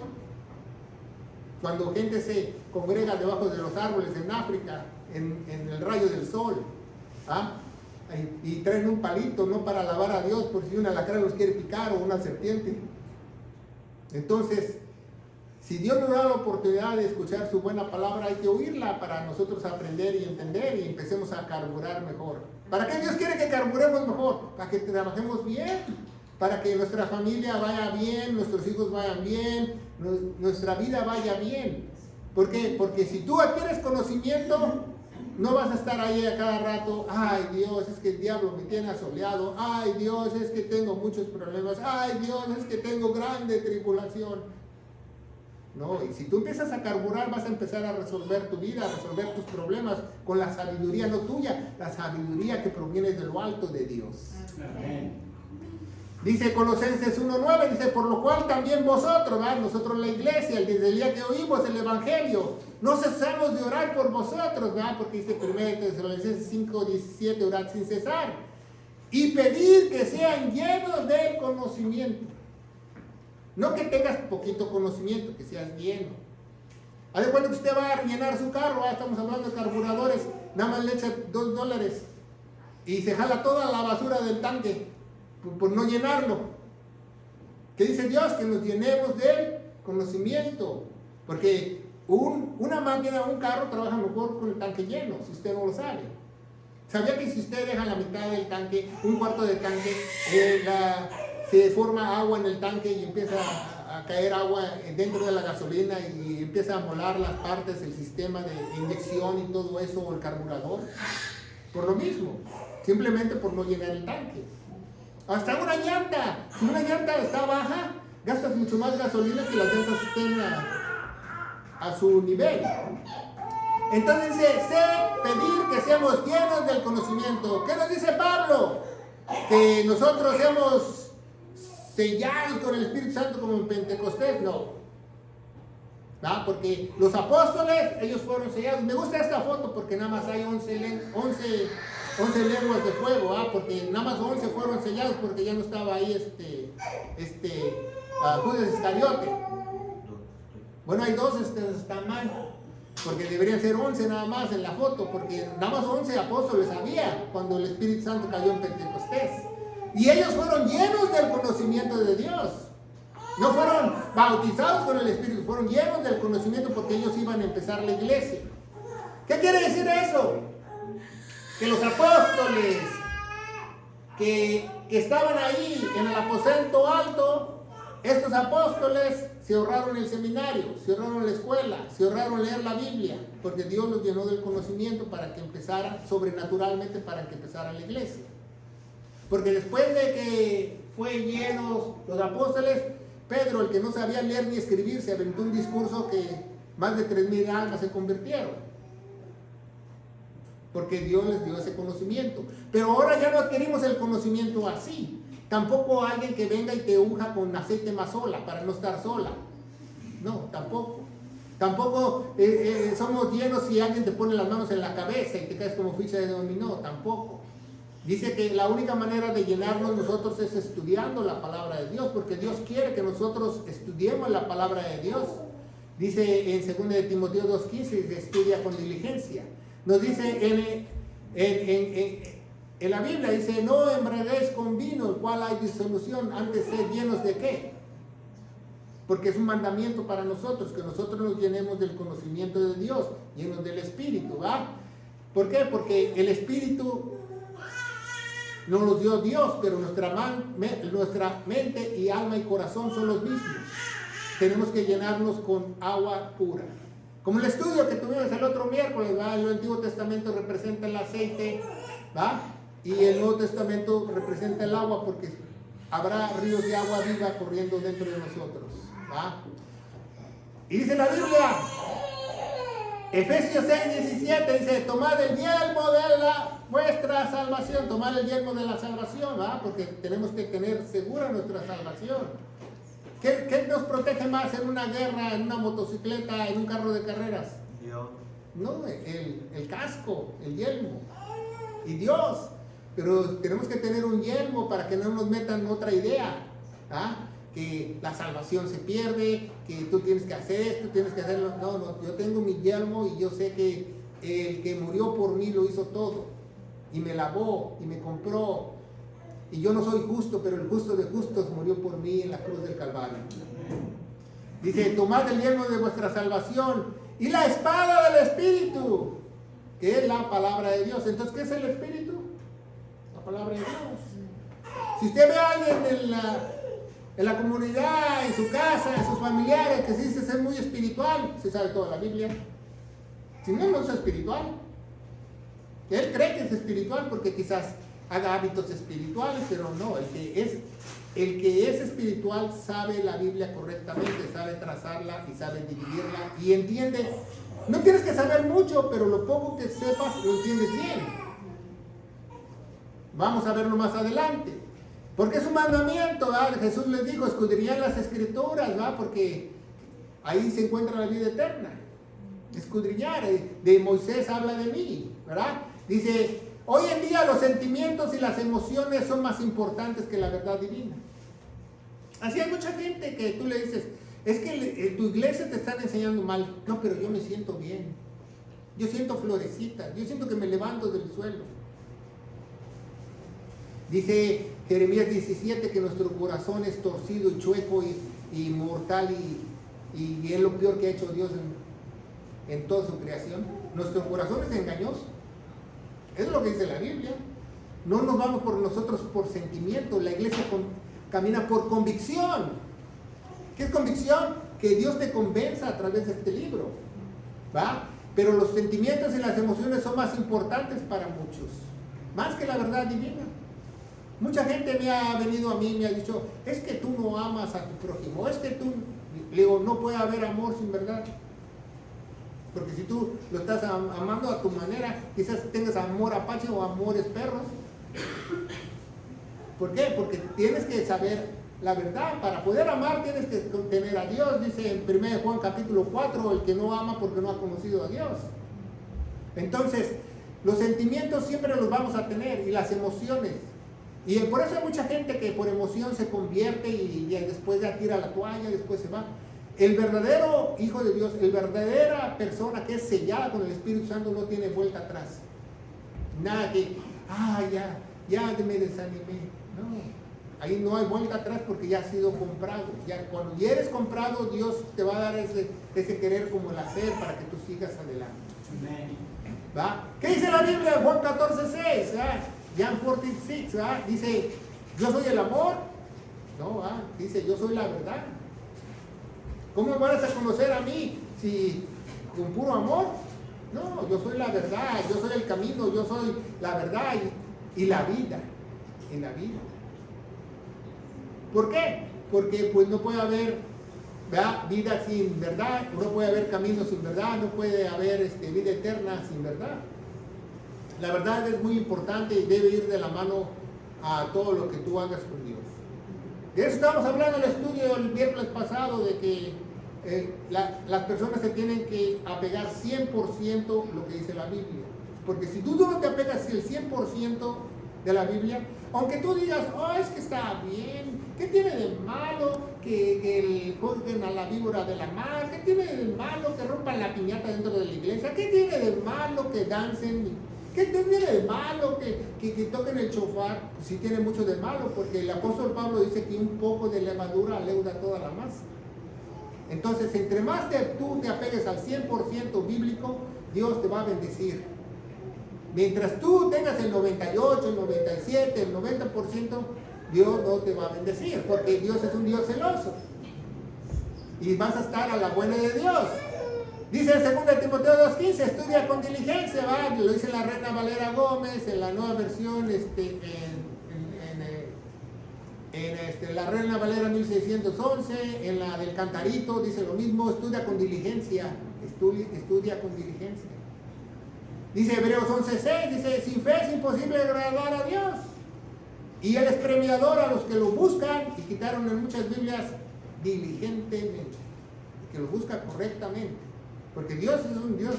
Cuando gente se congrega debajo de los árboles en África, en el rayo del sol, y traen un palito, no para alabar a Dios, por si una alacrán los quiere picar o una serpiente. Entonces, si Dios nos da la oportunidad de escuchar su buena palabra, hay que oírla para nosotros aprender y entender, y empecemos a carburar mejor. ¿Para qué Dios quiere que carburemos mejor? Para que trabajemos bien, para que nuestra familia vaya bien, nuestros hijos vayan bien, nuestra vida vaya bien. ¿Por qué? Porque si tú adquieres conocimiento, no vas a estar ahí a cada rato: ay Dios, es que el diablo me tiene asoleado; ay Dios, es que tengo muchos problemas; ay Dios, es que tengo grande tribulación. No, y si tú empiezas a carburar, vas a empezar a resolver tu vida, a resolver tus problemas con la sabiduría, no tuya, la sabiduría que proviene de lo alto de Dios. Amén. Dice Colosenses 1:9, dice: por lo cual también vosotros, ¿verdad? Nosotros la iglesia, desde el día que oímos el evangelio, no cesamos de orar por vosotros, ¿verdad? Porque dice 1 Tesalonicenses 5:17, orad sin cesar y pedir que sean llenos del conocimiento. No que tengas poquito conocimiento, que seas lleno. A ver, cuando usted va a llenar su carro, estamos hablando de carburadores, nada más le echa $2 y se jala toda la basura del tanque por no llenarlo. ¿Qué dice Dios? Que nos llenemos del conocimiento, porque una máquina, un carro trabaja mejor con el tanque lleno, si usted no lo sabe. ¿Sabía que si usted deja la mitad del tanque, un cuarto de tanque, se forma agua en el tanque y empieza a caer agua dentro de la gasolina y empieza a molar las partes, el sistema de inyección y todo eso, o el carburador? Por lo mismo, simplemente por no llenar el tanque. Hasta una llanta, si una llanta está baja, gastas mucho más gasolina que las llantas estén a su nivel. Entonces dice: pedir que seamos llenos del conocimiento. ¿Qué nos dice Pablo? Que nosotros seamos sellados con el Espíritu Santo como en Pentecostés. No, porque los apóstoles, ellos fueron sellados. Me gusta esta foto porque nada más hay 11 lenguas de fuego, porque nada más 11 fueron sellados, porque ya no estaba ahí Judas Iscariote. Bueno, hay 2, están mal, porque deberían ser 11 nada más en la foto, porque nada más 11 apóstoles había cuando el Espíritu Santo cayó en Pentecostés. Y ellos fueron llenos del conocimiento de Dios. No fueron bautizados con el Espíritu, fueron llenos del conocimiento, porque ellos iban a empezar la iglesia. ¿Qué quiere decir eso? Que los apóstoles que estaban ahí en el aposento alto, estos apóstoles se ahorraron el seminario, se ahorraron la escuela, se ahorraron leer la Biblia, porque Dios los llenó del conocimiento para que empezaran sobrenaturalmente, para que empezara la iglesia. Porque después de que fue llenos los apóstoles, Pedro, el que no sabía leer ni escribir, se aventó un discurso que más de 3,000 almas se convirtieron, porque Dios les dio ese conocimiento. Pero ahora ya no adquirimos el conocimiento así. Tampoco alguien que venga y te unja con aceite mazola para no estar sola. No, tampoco. Tampoco somos llenos si alguien te pone las manos en la cabeza y te caes como ficha de dominó. Tampoco. Dice que la única manera de llenarnos nosotros es estudiando la palabra de Dios, porque Dios quiere que nosotros estudiemos la palabra de Dios. Dice en 2 de Timoteo 2:15, estudia con diligencia. Nos dice en la Biblia, dice, no embriaguéis con vino, el cual hay disolución, antes sed llenos de ¿qué? Porque es un mandamiento para nosotros, que nosotros nos llenemos del conocimiento de Dios, llenos del Espíritu, ¿va? ¿Por qué? Porque el Espíritu nos lo dio Dios, pero nuestra mente y alma y corazón son los mismos. Tenemos que llenarnos con agua pura. Como el estudio que tuvimos el otro miércoles, ¿va? El Antiguo Testamento representa el aceite, ¿va? Y el Nuevo Testamento representa el agua, porque habrá ríos de agua viva corriendo dentro de nosotros, ¿va? Y dice la Biblia, Efesios 6:17, dice, tomad el yelmo de vuestra salvación, tomad el yelmo de la salvación, ¿va? Porque tenemos que tener segura nuestra salvación. ¿Qué nos protege más en una guerra, en una motocicleta, en un carro de carreras? Dios. No, el casco, el yelmo. Y Dios. Pero tenemos que tener un yelmo para que no nos metan otra idea. ¿Ah? Que la salvación se pierde, que tú tienes que hacer esto, tienes que hacerlo. No, yo tengo mi yelmo y yo sé que el que murió por mí lo hizo todo. Y me lavó y me compró. Y yo no soy justo, pero el justo de justos murió por mí en la cruz del Calvario. Dice, tomad el yelmo de vuestra salvación y la espada del Espíritu, que es la palabra de Dios. Entonces, ¿qué es el Espíritu? La palabra de Dios. Si usted ve a alguien en la comunidad, en su casa, en sus familiares, que se dice ser muy espiritual, se sabe toda la Biblia. Si no, no es espiritual. Él cree que es espiritual porque quizás haga hábitos espirituales, pero no, el que es espiritual sabe la Biblia correctamente, sabe trazarla y sabe dividirla y entiende. No tienes que saber mucho, pero lo poco que sepas lo entiendes bien. Vamos a verlo más adelante. Porque es un mandamiento, ¿verdad? Jesús les dijo, escudriñad las escrituras, ¿verdad? Porque ahí se encuentra la vida eterna. Escudriñar, de Moisés habla de mí, ¿verdad? Dice, hoy en día los sentimientos y las emociones son más importantes que la verdad divina. Así hay mucha gente que tú le dices, es que tu iglesia te están enseñando mal. No, pero yo me siento bien. Yo siento florecita. Yo siento que me levanto del suelo. Dice Jeremías 17 que nuestro corazón es torcido y chueco y mortal y es lo peor que ha hecho Dios en toda su creación. Nuestro corazón es engañoso. Es lo que dice la Biblia. No nos vamos por nosotros por sentimiento. La iglesia camina por convicción. ¿Qué es convicción? Que Dios te convenza a través de este libro, ¿va? Pero los sentimientos y las emociones son más importantes para muchos, más que la verdad divina. Mucha gente me ha venido a mí y me ha dicho, es que tú no amas a tu prójimo, es que tú, le digo, no puede haber amor sin verdad. Porque si tú lo estás amando a tu manera, quizás tengas amor apache o amores perros. ¿Por qué? Porque tienes que saber la verdad. Para poder amar tienes que tener a Dios. Dice en 1 Juan capítulo 4, el que no ama porque no ha conocido a Dios. Entonces, los sentimientos siempre los vamos a tener y las emociones. Y por eso hay mucha gente que por emoción se convierte y después ya tira la toalla y después se va. El verdadero Hijo de Dios, el verdadera persona que es sellada con el Espíritu Santo no tiene vuelta atrás. Nada que, ya me desanimé. No, ahí no hay vuelta atrás porque ya has sido comprado. Ya, cuando ya eres comprado, Dios te va a dar ese querer como el hacer para que tú sigas adelante. ¿Va? ¿Qué dice la Biblia? Juan 14:6, John 14:6, dice, yo soy el amor. No, dice, yo soy la verdad. ¿Cómo vas a conocer a mí si con puro amor? No, yo soy la verdad, yo soy el camino, yo soy la verdad y la vida. En la vida. ¿Por qué? Porque pues no puede haber vida sin verdad, no puede haber camino sin verdad, no puede haber vida eterna sin verdad. La verdad es muy importante y debe ir de la mano a todo lo que tú hagas con Dios. De eso estábamos hablando en el estudio el miércoles pasado, de que las personas se tienen que apegar 100% lo que dice la Biblia. Porque si tú no te apegas el 100% de la Biblia. Aunque tú digas, oh, es que está bien, ¿qué tiene de malo que jueguen a la víbora de la mar? ¿Qué tiene de malo que rompan la piñata dentro de la iglesia? ¿Qué tiene de malo que dancen? ¿Qué tiene de malo que toquen el shofar? Pues sí tiene mucho de malo, porque el apóstol Pablo dice que un poco de levadura leuda toda la masa. Entonces, entre más tú te apegues al 100% bíblico, Dios te va a bendecir. Mientras tú tengas el 98, el 97, el 90%, Dios no te va a bendecir, porque Dios es un Dios celoso. Y vas a estar a la buena de Dios. Dice en 2 Timoteo 2:15, estudia con diligencia, ¿va? Lo dice la Reina Valera Gómez, en la nueva versión, la Reina Valera 1611, en la del Cantarito, dice lo mismo, estudia con diligencia, estudia con diligencia. Dice Hebreos 11:6, dice, sin fe es imposible agradar a Dios. Y Él es premiador a los que lo buscan, y quitaron en muchas Biblias diligentemente, que lo busca correctamente. Porque Dios es un Dios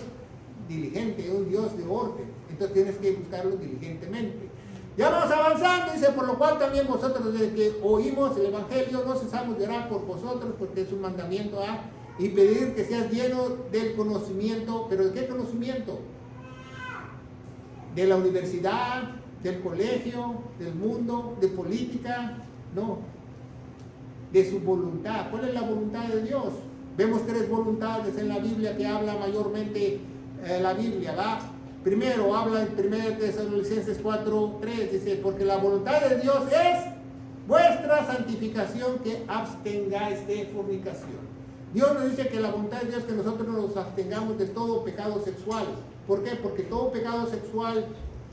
diligente, un Dios de orden. Entonces tienes que buscarlo diligentemente. Ya vamos avanzando, dice, por lo cual también vosotros, desde que oímos el Evangelio, no cesamos de orar por vosotros, porque es un mandamiento, y pedir que seas lleno del conocimiento. ¿Pero de qué conocimiento? De la universidad, del colegio, del mundo, de política, no. De su voluntad. ¿Cuál es la voluntad de Dios? Vemos 3 voluntades en la Biblia que habla mayormente la Biblia, ¿va? Primero habla en 1 Tesalonicenses 4:3, dice, porque la voluntad de Dios es vuestra santificación, que abstengáis de fornicación. Dios nos dice que la voluntad de Dios es que nosotros nos abstengamos de todo pecado sexual. ¿Por qué? Porque todo pecado sexual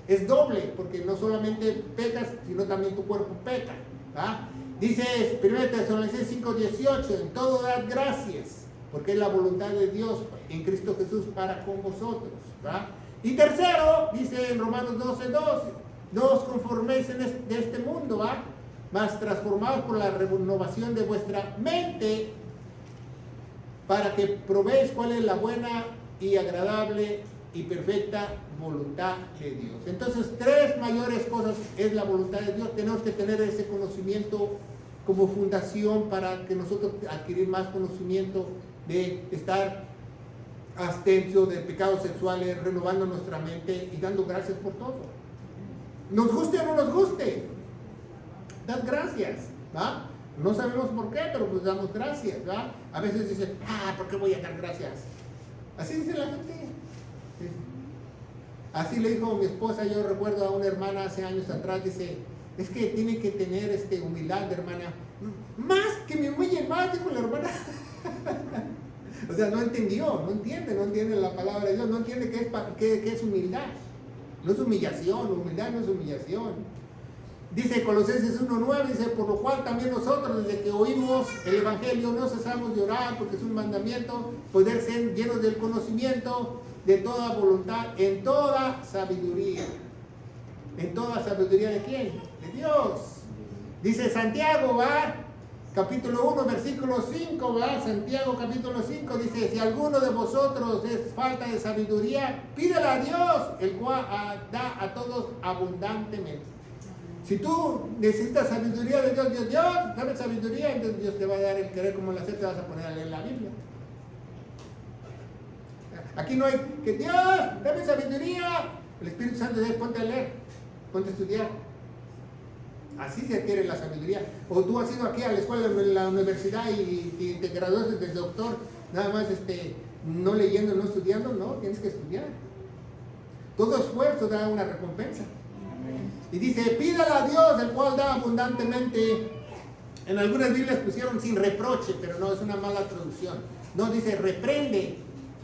es doble, porque no solamente pecas, sino también tu cuerpo peca, ¿va? Dice 1 Tesalonicenses 5:18, en todo dad gracias, porque es la voluntad de Dios en Cristo Jesús para con vosotros, ¿va? Y tercero, dice en Romanos 12:12, no os conforméis de este mundo, ¿va? Mas transformados por la renovación de vuestra mente, para que probéis cuál es la buena y agradable y perfecta voluntad de Dios. Entonces, 3 mayores cosas es la voluntad de Dios. Tenemos que tener ese conocimiento como fundación para que nosotros adquirir más conocimiento de estar abstención de pecados sexuales, renovando nuestra mente y dando gracias por todo. Nos guste o no nos guste, dad gracias, ¿va? No sabemos por qué, pero pues damos gracias, ¿va? A veces dicen, ¿por qué voy a dar gracias? Así dice la gente. Así le dijo mi esposa, yo recuerdo a una hermana hace años atrás, dice, es que tiene que tener humildad, hermana. Más que me humillen más, dijo la hermana. O sea, no entiende la palabra de Dios, no entiende qué es humildad. No es humillación, humildad no es humillación. Dice Colosenses 1:9, dice, por lo cual también nosotros, desde que oímos el Evangelio, no cesamos de orar, porque es un mandamiento, poder ser llenos del conocimiento, de toda voluntad, en toda sabiduría. ¿En toda sabiduría de quién? De Dios. Dice Santiago, ¿va? Capítulo 1, versículo 5, ¿va? Santiago capítulo 5 dice, si alguno de vosotros es falta de sabiduría, pídela a Dios, el cual da a todos abundantemente. Si tú necesitas sabiduría de Dios, Dios, dame sabiduría, entonces Dios te va a dar el querer como la sed, te vas a poner a leer la Biblia. Aquí no hay que Dios, dame sabiduría. El Espíritu Santo dice, ponte a leer, ponte a estudiar. Así se adquiere la sabiduría. O tú has ido aquí a la escuela, en la universidad y te graduaste de doctor, nada más no leyendo, no estudiando, no, tienes que estudiar. Todo esfuerzo da una recompensa. Y dice, pídala a Dios, el cual da abundantemente. En algunas Biblias pusieron sin reproche, pero no, es una mala traducción. No, dice reprende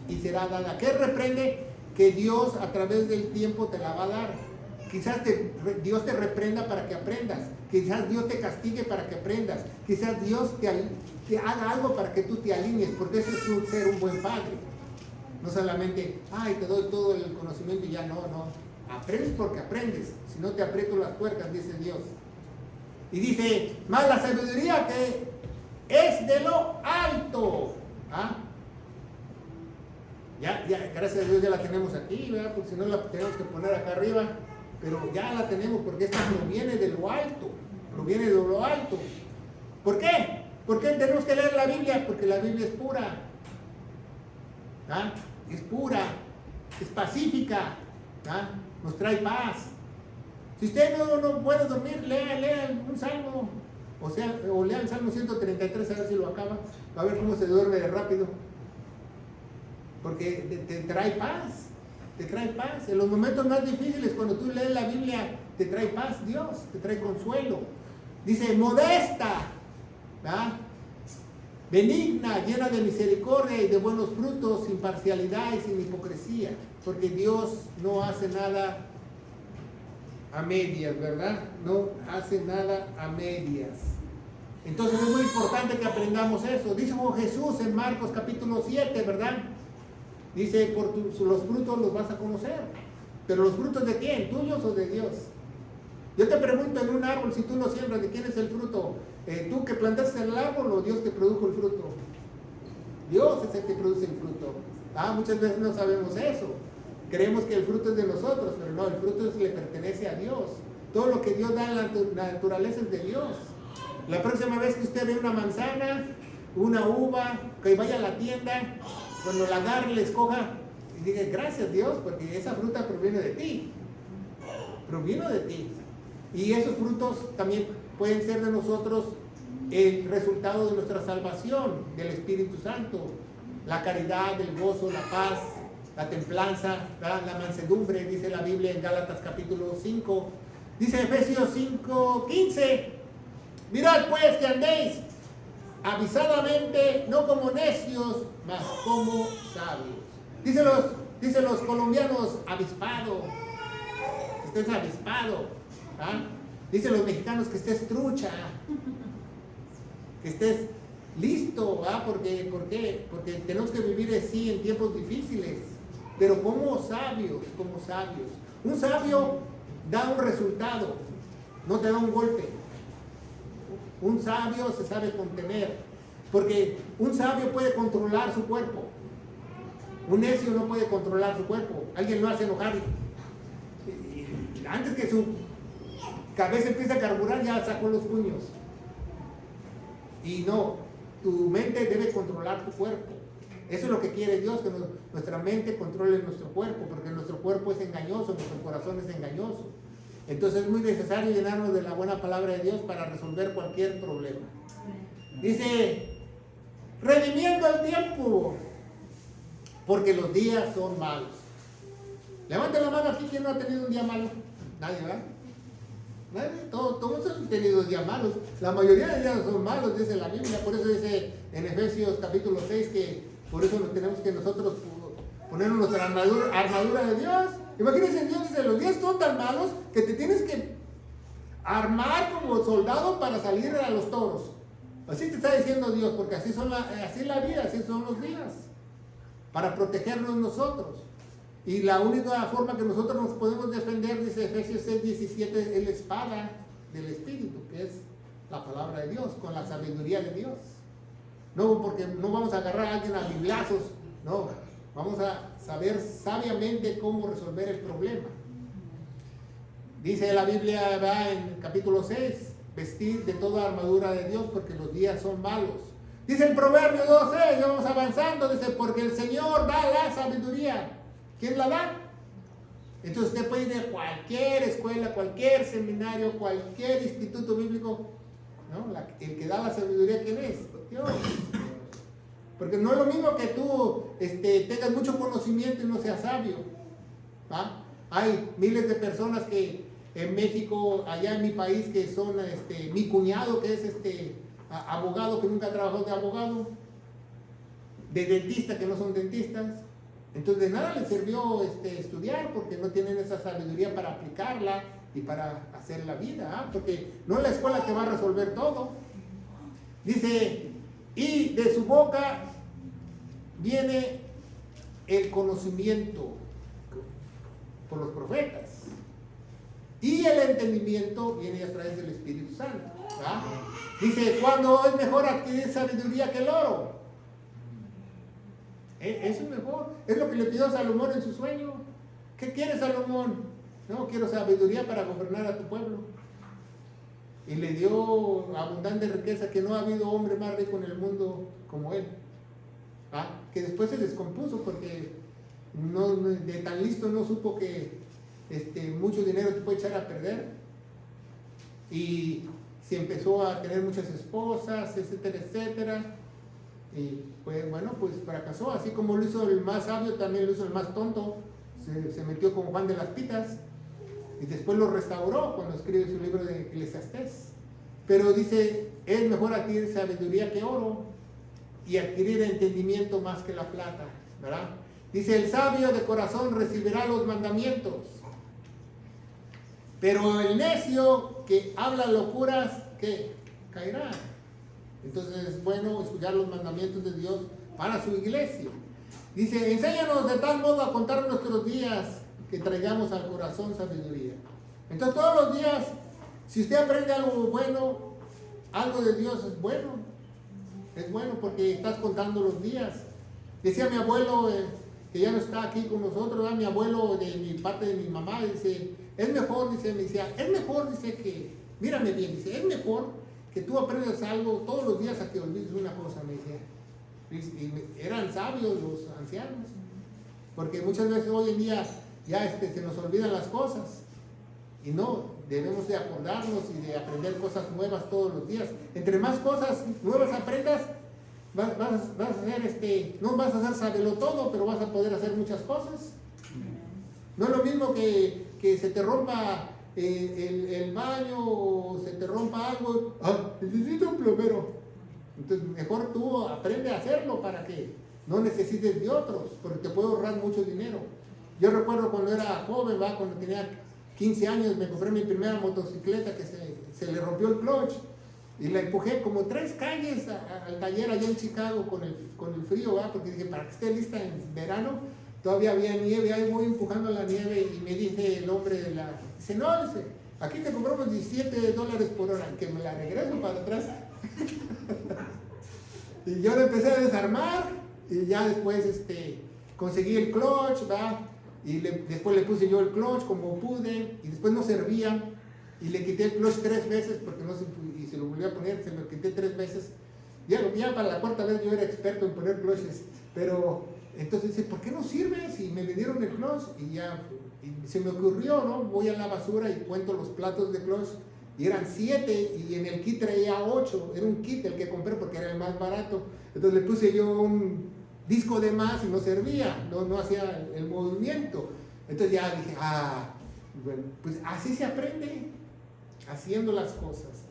y será dada. ¿Qué reprende? Que Dios a través del tiempo te la va a dar. Quizás Dios te reprenda para que aprendas. Quizás Dios te castigue para que aprendas. Quizás Dios te haga algo para que tú te alinees, porque eso es ser un buen padre. No solamente, te doy todo el conocimiento y ya no. Aprendes porque aprendes. Si no te aprieto las tuercas, dice Dios. Y dice, más la sabiduría que es de lo alto. Ya, gracias a Dios ya la tenemos aquí, ¿verdad? Porque si no la tenemos que poner acá arriba. pero ya la tenemos porque esta proviene de lo alto, proviene de lo alto. ¿Por qué? ¿Por qué tenemos que leer la Biblia? Porque la Biblia es pura, ¿ah? Es pura, es pacífica, ¿ah? Nos trae paz. Si usted no puede dormir, lea un salmo, o lea el Salmo 133 a ver si lo acaba, a ver cómo se duerme de rápido, porque te trae paz. Te trae paz. En los momentos más difíciles, cuando tú lees la Biblia, te trae paz Dios, te trae consuelo. Dice, modesta, ¿verdad? Benigna, llena de misericordia y de buenos frutos, sin parcialidad y sin hipocresía. Porque Dios no hace nada a medias, ¿verdad? No hace nada a medias. Entonces es muy importante que aprendamos eso. Dice Jesús en Marcos capítulo 7, ¿verdad? Dice, por los frutos los vas a conocer. Pero los frutos ¿de quién? ¿Tuyos o de Dios? Yo te pregunto, en un árbol, si tú lo siembras, ¿de quién es el fruto? ¿Tú que plantaste el árbol o Dios que produjo el fruto? Dios es el que produce el fruto. Muchas veces no sabemos eso. Creemos que el fruto es de nosotros, pero no, el fruto le pertenece a Dios. Todo lo que Dios da en la naturaleza es de Dios. La próxima vez que usted ve una manzana, una uva, que vaya a la tienda, cuando la agarre, la escoja y diga, gracias Dios, porque esa fruta proviene de ti. Provino de ti. Y esos frutos también pueden ser de nosotros el resultado de nuestra salvación, del Espíritu Santo. La caridad, el gozo, la paz, la templanza, la mansedumbre, dice la Biblia en Gálatas capítulo 5. Dice Efesios 5:15. Mirad pues que andéis avisadamente, no como necios, mas como sabios. Dice los colombianos, avispado. Que estés avispado. Dice los mexicanos que estés trucha. Que estés listo. ¿Por qué? Porque tenemos que vivir así en tiempos difíciles. Pero como sabios. Un sabio da un resultado, no te da un golpe. Un sabio se sabe contener, porque un sabio puede controlar su cuerpo. Un necio no puede controlar su cuerpo. Alguien lo hace enojar y antes que su cabeza empiece a carburar, ya sacó los puños. Y no, tu mente debe controlar tu cuerpo. Eso es lo que quiere Dios, que nuestra mente controle nuestro cuerpo, porque nuestro cuerpo es engañoso, nuestro corazón es engañoso. Entonces es muy necesario llenarnos de la buena palabra de Dios para resolver cualquier problema. Dice, redimiendo el tiempo, porque los días son malos. Levante la mano aquí, ¿quién no ha tenido un día malo? Nadie, ¿verdad? Nadie, todos han tenido días malos. La mayoría de días son malos, dice la Biblia. Por eso dice en Efesios capítulo 6 que por eso tenemos que nosotros ponernos nuestra armadura de Dios. Imagínense, Dios dice, los días son tan malos que te tienes que armar como soldado para salir a los toros. Así te está diciendo Dios, porque así es la vida, así son los días, para protegernos nosotros. Y la única forma que nosotros nos podemos defender, dice Efesios 6:17, es la espada del Espíritu, que es la palabra de Dios, con la sabiduría de Dios. No, porque no vamos a agarrar a alguien a biblazos, no, vamos a saber sabiamente cómo resolver el problema. Dice la Biblia, va en capítulo 6, vestir de toda armadura de Dios porque los días son malos. Dice el Proverbio 12, ya vamos avanzando, dice, porque el Señor da la sabiduría. ¿Quién la da? Entonces usted puede ir a cualquier escuela, cualquier seminario, cualquier instituto bíblico, ¿no? El que da la sabiduría, ¿quién es? Dios. Porque no es lo mismo que tú tengas mucho conocimiento y no seas sabio. Hay miles de personas que en México, allá en mi país, que son mi cuñado, que es abogado, que nunca ha trabajado de abogado, de dentista, que no son dentistas. Entonces de nada les sirvió estudiar, porque no tienen esa sabiduría para aplicarla y para hacer la vida, porque no la escuela te va a resolver todo. Dice, y de su boca viene el conocimiento por los profetas, y el entendimiento viene a través del Espíritu Santo. Dice, cuando es mejor adquirir sabiduría que el oro. Eso es mejor. Es lo que le pidió Salomón en su sueño. ¿Qué quiere Salomón? No, quiero sabiduría para gobernar a tu pueblo. Y le dio abundante riqueza, que no ha habido hombre más rico en el mundo como él. Que después se descompuso porque de tan listo no supo que mucho dinero te puede echar a perder. Y se empezó a tener muchas esposas, etcétera, etcétera. Y pues bueno, pues fracasó. Así como lo hizo el más sabio, también lo hizo el más tonto. Se metió con Juan de las Pitas. Y después lo restauró cuando escribe su libro de Eclesiastés. Pero dice, es mejor adquirir sabiduría que oro y adquirir entendimiento más que la plata, ¿verdad? Dice, el sabio de corazón recibirá los mandamientos, pero el necio que habla locuras, ¿qué? Caerá. Entonces es bueno escuchar los mandamientos de Dios para su iglesia. Dice, enséñanos de tal modo a contar nuestros días que traigamos al corazón sabiduría. Entonces todos los días, si usted aprende algo bueno, algo de Dios es bueno. Es bueno porque estás contando los días. Decía mi abuelo, que ya no está aquí con nosotros, ¿verdad? Mi abuelo de mi parte de mi mamá, dice, es mejor, dice, me decía, es mejor, dice que, mírame bien, dice, es mejor que tú aprendas algo todos los días a que olvides una cosa, me decía. Y eran sabios los ancianos, porque muchas veces hoy en día ya se nos olvidan las cosas, y no, debemos de acordarnos y de aprender cosas nuevas todos los días. Entre más cosas nuevas aprendas, vas a hacer, no vas a hacer saberlo todo, pero vas a poder hacer muchas cosas. No es lo mismo que se te rompa el baño o se te rompa algo, necesito un plomero. Entonces mejor tú aprende a hacerlo para que no necesites de otros, porque te puede ahorrar mucho dinero. Yo recuerdo cuando era joven, cuando tenía 15 años, me compré mi primera motocicleta que se le rompió el clutch y la empujé como 3 calles al taller allá en Chicago con el frío, porque dije, para que esté lista en verano. Todavía había nieve, ahí voy empujando la nieve y me dice el hombre dice, no, dice, aquí te compramos $17 por hora, que me la regreso para atrás. Y yo la empecé a desarmar y ya después conseguí el clutch, y después le puse yo el clutch como pude y después no servía y le quité el clutch 3 veces porque y se lo volví a poner, se lo quité 3 veces. Ya para la 4ª vez yo era experto en poner clutches, pero entonces dice, ¿por qué no sirve? Si me vendieron el clutch y se me ocurrió, ¿no? Voy a la basura y cuento los platos de clutch y eran 7 y en el kit traía 8, era un kit el que compré porque era el más barato. Entonces le puse yo un disco de más y no servía, no hacía el movimiento. Entonces ya dije, bueno, pues así se aprende, haciendo las cosas.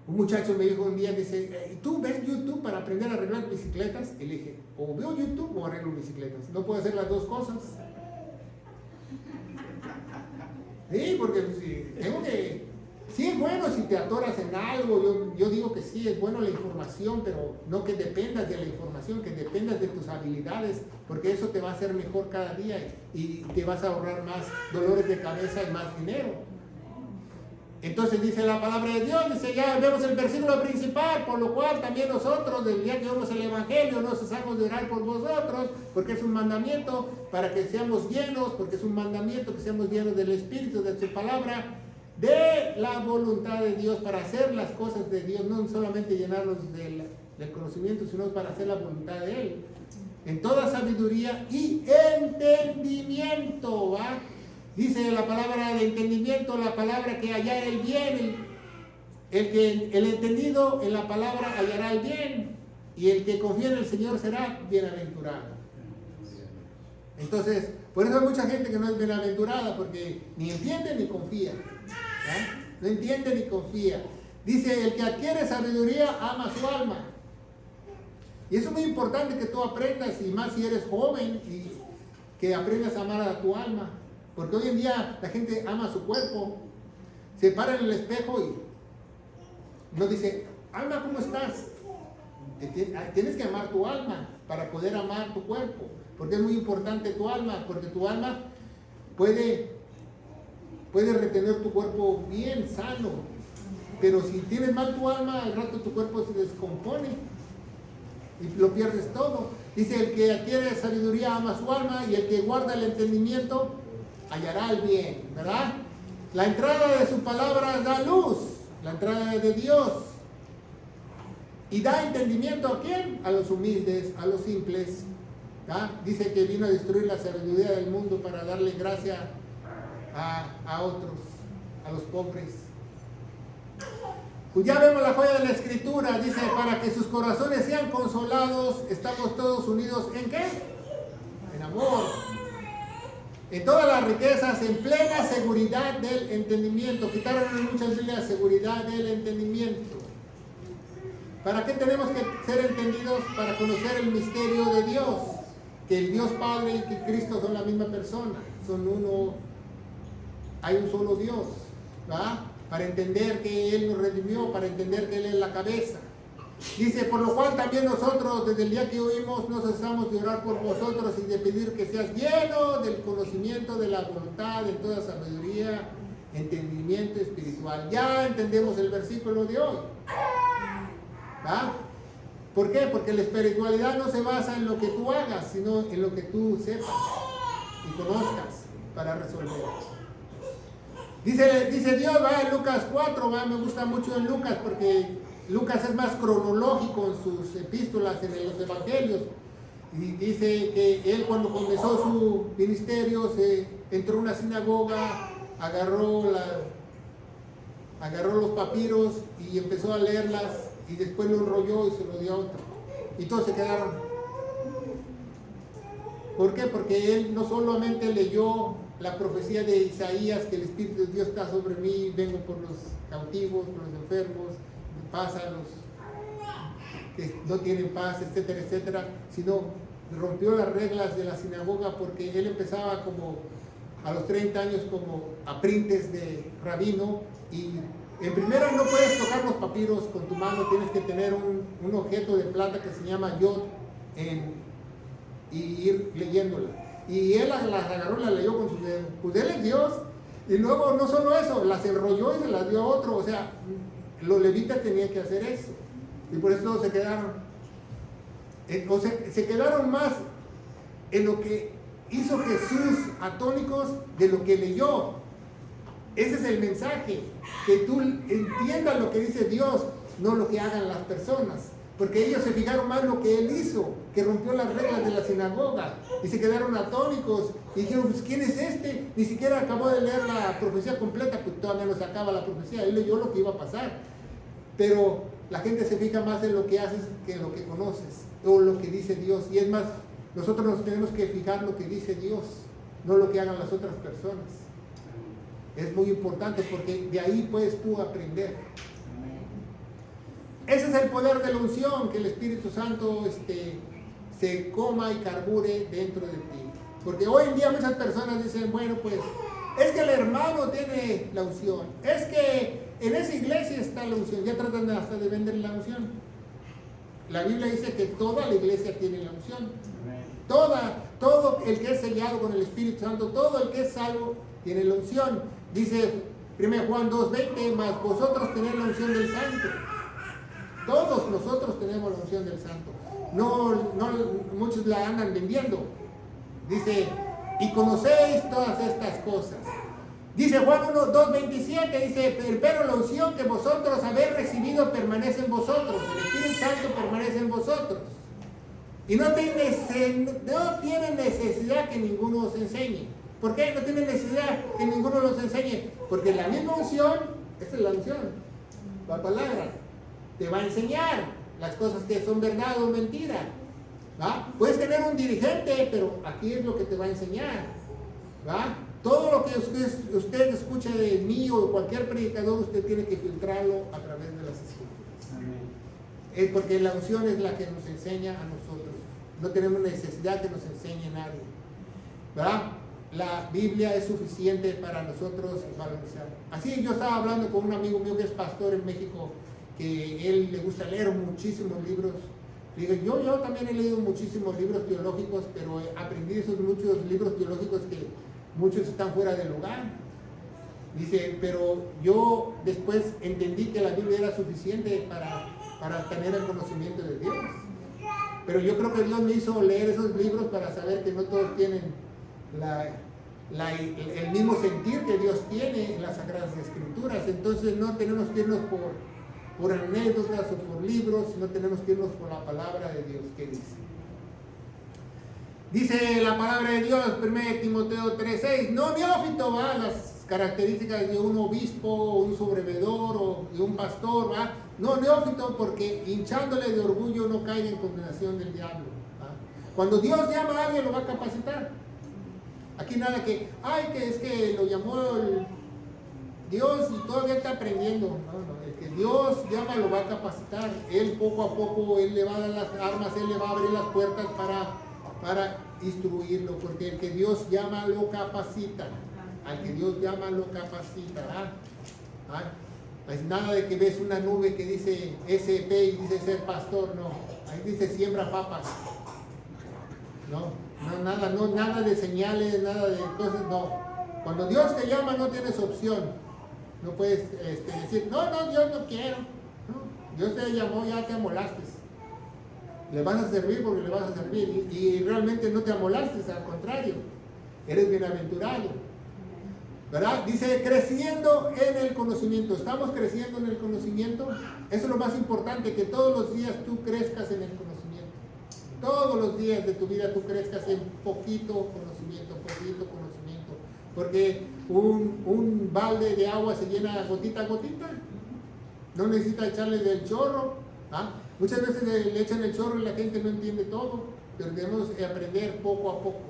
Un muchacho me dijo un día, dice, ¿tú ves YouTube para aprender a arreglar bicicletas? Y le dije, o veo YouTube o arreglo bicicletas. No puedo hacer las dos cosas. Sí, porque sí es bueno si te atoras en algo, yo digo que sí, es bueno la información, pero no que dependas de la información, que dependas de tus habilidades, porque eso te va a hacer mejor cada día y te vas a ahorrar más dolores de cabeza y más dinero. Entonces dice la palabra de Dios, dice, ya vemos el versículo principal, por lo cual también nosotros, del día que oímos el Evangelio, no cesamos de orar por vosotros, porque es un mandamiento para que seamos llenos, porque es un mandamiento que seamos llenos del Espíritu, de su palabra, de la voluntad de Dios, para hacer las cosas de Dios, no solamente llenarnos del conocimiento, sino para hacer la voluntad de Él, en toda sabiduría y entendimiento, Dice la palabra de entendimiento, la palabra que hallar el bien, el entendido en la palabra hallará el bien, y el que confía en el Señor será bienaventurado. Entonces, por eso hay mucha gente que no es bienaventurada, porque ni entiende ni confía. No entiende ni confía. Dice, el que adquiere sabiduría ama su alma. Y eso es muy importante que tú aprendas, y más si eres joven, y que aprendas a amar a tu alma. Porque hoy en día la gente ama su cuerpo, se para en el espejo y no dice, alma, ¿cómo estás? Tienes que amar tu alma para poder amar tu cuerpo, porque es muy importante tu alma, porque tu alma puede retener tu cuerpo bien sano, pero si tienes mal tu alma, al rato tu cuerpo se descompone y lo pierdes todo. Dice, el que adquiere sabiduría ama su alma, y el que guarda el entendimiento hallará el bien, ¿verdad? La entrada de su palabra da luz, la entrada de Dios. ¿Y da entendimiento a quién? A los humildes, a los simples. ¿Ah? Dice que vino a destruir la sabiduría del mundo para darle gracia a otros, a los pobres. Pues ya vemos la joya de la Escritura, dice, para que sus corazones sean consolados, estamos todos unidos ¿en qué? En amor. En todas las riquezas, en plena seguridad del entendimiento. Quitaron en muchas Biblias seguridad del entendimiento. ¿Para qué tenemos que ser entendidos? Para conocer el misterio de Dios. Que el Dios Padre y que Cristo son la misma persona. Son uno, hay un solo Dios. ¿Va? Para entender que Él nos redimió, para entender que Él es la cabeza. Dice, por lo cual también nosotros, desde el día que oímos, no cesamos de orar por vosotros y de pedir que seas lleno del conocimiento de la voluntad, de toda sabiduría, entendimiento espiritual. Ya entendemos el versículo de hoy. ¿Va? ¿Por qué? Porque la espiritualidad no se basa en lo que tú hagas, sino en lo que tú sepas y conozcas para resolver. Dice Dios, va en Lucas 4, va, me gusta mucho en Lucas porque Lucas es más cronológico en sus epístolas, en los evangelios. Y dice que él cuando comenzó su ministerio se entró a una sinagoga, agarró los papiros y empezó a leerlas y después lo enrolló y se lo dio a otro. Y todos se quedaron. ¿Por qué? Porque él no solamente leyó la profecía de Isaías, que el Espíritu de Dios está sobre mí, vengo por los cautivos, por los enfermos, paz a los que no tienen paz, etcétera, etcétera, sino rompió las reglas de la sinagoga porque él empezaba como a los 30 años como aprendiz de rabino y en primera no puedes tocar los papiros con tu mano, tienes que tener un objeto de plata que se llama yod y ir leyéndola. Y él las agarró y las leyó con sus dedos. Pues él es Dios. Y luego no solo eso, las enrolló y se las dio a otro. O sea, los levitas tenían que hacer eso. Y por eso todos se quedaron. O sea, se quedaron más en lo que hizo Jesús atónicos de lo que leyó. Ese es el mensaje. Que tú entiendas lo que dice Dios, no lo que hagan las personas. Porque ellos se fijaron más en lo que él hizo, que rompió las reglas de la sinagoga. Y se quedaron atónicos. Y dijeron, pues ¿quién es este? Ni siquiera acabó de leer la profecía completa, pues todavía no se acaba la profecía. Él leyó lo que iba a pasar. Pero la gente se fija más en lo que haces que en lo que conoces. O lo que dice Dios. Y es más, nosotros nos tenemos que fijar lo que dice Dios, no lo que hagan las otras personas. Es muy importante porque de ahí puedes tú aprender. Ese es el poder de la unción, que el Espíritu Santo se coma y carbure dentro de ti. Porque hoy en día muchas personas dicen, bueno, pues, es que el hermano tiene la unción, es que en esa iglesia está la unción, ya tratan hasta de vender la unción. La Biblia dice que toda la iglesia tiene la unción. Todo el que es sellado con el Espíritu Santo, todo el que es salvo, tiene la unción. Dice 1 Juan 2:20, mas vosotros tenéis la unción del Santo. Todos nosotros tenemos la unción del Santo. No, muchos la andan vendiendo. Dice, y conocéis todas estas cosas. Dice Juan 2:27, dice, pero la unción que vosotros habéis recibido permanece en vosotros. El Espíritu Santo permanece en vosotros. Y no tiene necesidad que ninguno os enseñe. ¿Por qué no tiene necesidad que ninguno los enseñe? Porque la misma unción, esta es la unción, la palabra, te va a enseñar las cosas que son verdad o mentira. ¿Va? Puedes tener un dirigente, pero aquí es lo que te va a enseñar. ¿Va? Todo lo que usted escucha de mí o de cualquier predicador, usted tiene que filtrarlo a través de las escrituras. Es porque la unción es la que nos enseña a nosotros. No tenemos necesidad que nos enseñe nadie. ¿Va? La Biblia es suficiente para nosotros valorizar. Así yo estaba hablando con un amigo mío que es pastor en México, que él le gusta leer muchísimos libros. Le digo, yo también he leído muchísimos libros teológicos, pero aprendí esos muchos libros teológicos que muchos están fuera del lugar. Dice, pero yo después entendí que la Biblia era suficiente para tener el conocimiento de Dios. Pero yo creo que Dios me hizo leer esos libros para saber que no todos tienen el mismo sentir que Dios tiene en las Sagradas Escrituras. Entonces no tenemos que irnos por anécdotas o por libros, no tenemos que irnos por la palabra de Dios. ¿Qué dice? Dice la palabra de Dios, 1 Timoteo 3:6, no neófito, ¿va? Las características de un obispo, un sobrevedor o de un pastor, ¿va? No neófito, porque hinchándole de orgullo no caiga en condenación del diablo, ¿va? Cuando Dios llama a alguien lo va a capacitar. Aquí nada que, que es que lo llamó Dios y todavía está aprendiendo. No, el que Dios llama lo va a capacitar. Él poco a poco, Él le va a dar las armas, Él le va a abrir las puertas para instruirlo, porque el que Dios llama lo capacita. Al que Dios llama lo capacita. Es nada de que ves una nube que dice SP y dice ser pastor, no. Ahí dice siembra papas. Nada de señales, nada de cosas, no. Cuando Dios te llama no tienes opción. No puedes decir, no, Dios no quiero. No, Dios te llamó, ya te amolaste. Le vas a servir porque le vas a servir. Y realmente no te amolaste, al contrario. Eres bienaventurado. ¿Verdad? Dice, creciendo en el conocimiento. ¿Estamos creciendo en el conocimiento? Eso es lo más importante, que todos los días tú crezcas en el conocimiento. Todos los días de tu vida tú crezcas en poquito conocimiento. Porque un balde de agua se llena gotita a gotita. No necesita echarle del chorro. Muchas veces le echan el chorro y la gente no entiende todo. Pero debemos aprender poco a poco.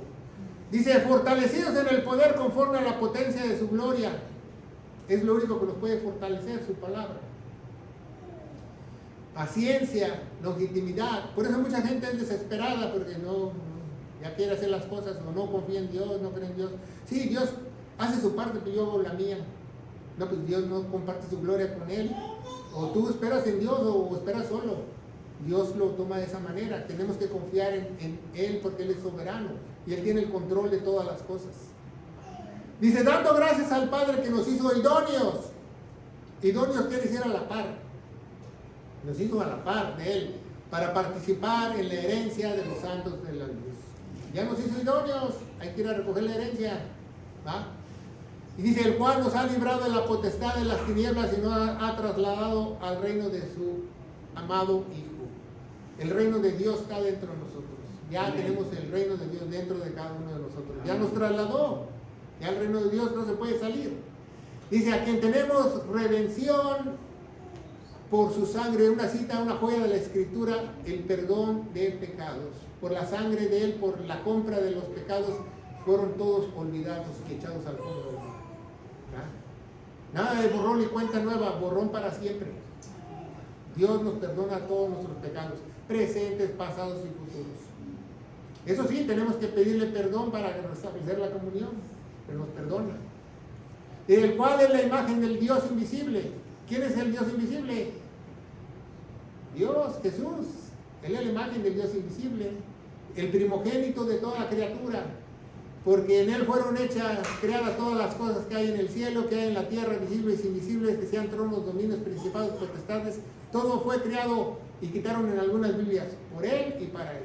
Dice, fortalecidos en el poder conforme a la potencia de su gloria. Es lo único que nos puede fortalecer, su palabra. Paciencia, legitimidad. Por eso mucha gente es desesperada, porque ya quiere hacer las cosas, o no confía en Dios, no cree en Dios. Sí, Dios hace su parte, pero yo hago la mía. No, pues Dios no comparte su gloria con Él. O tú esperas en Dios o esperas solo. Dios lo toma de esa manera. Tenemos que confiar en Él porque Él es soberano y Él tiene el control de todas las cosas. Dice, dando gracias al Padre que nos hizo idóneos. Idóneos quiere decir a la par. Nos hizo a la par de Él para participar en la herencia de los santos de la luz. Ya nos hizo idóneos, hay que ir a recoger la herencia. Y dice, el cual nos ha librado de la potestad de las tinieblas y nos ha trasladado al reino de su amado Hijo. El reino de Dios está dentro de nosotros. Ya tenemos el reino de Dios dentro de cada uno de nosotros. Ya nos trasladó. Ya el reino de Dios no se puede salir. Dice, a quien tenemos redención por su sangre, una cita, una joya de la Escritura, el perdón de pecados. Por la sangre de Él, por la compra de los pecados, fueron todos olvidados y echados al fondo del mar. Nada de borrón y cuenta nueva, borrón para siempre. Dios nos perdona todos nuestros pecados, presentes, pasados y futuros. Eso sí, tenemos que pedirle perdón para restablecer la comunión, pero nos perdona. El cual es la imagen del Dios invisible. ¿Quién es el Dios invisible? Dios, Jesús. Él es la imagen del Dios invisible, el primogénito de toda criatura, porque en Él fueron creadas todas las cosas que hay en el cielo, que hay en la tierra, visibles e invisibles, que sean tronos, dominios, principados, potestades. Todo fue creado y quitaron en algunas Biblias por Él y para Él.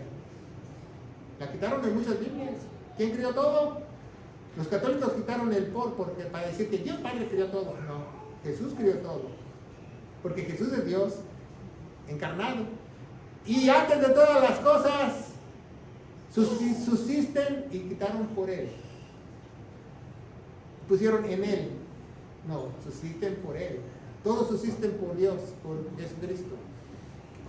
La quitaron en muchas Biblias. ¿Quién creó todo? Los católicos quitaron el porque para decir que Dios Padre creó todo. No, Jesús creó todo. Porque Jesús es Dios encarnado. Y antes de todas las cosas subsisten y quitaron por Él. Pusieron en Él. No, subsisten por Él. Todos subsisten por Dios, por Jesucristo.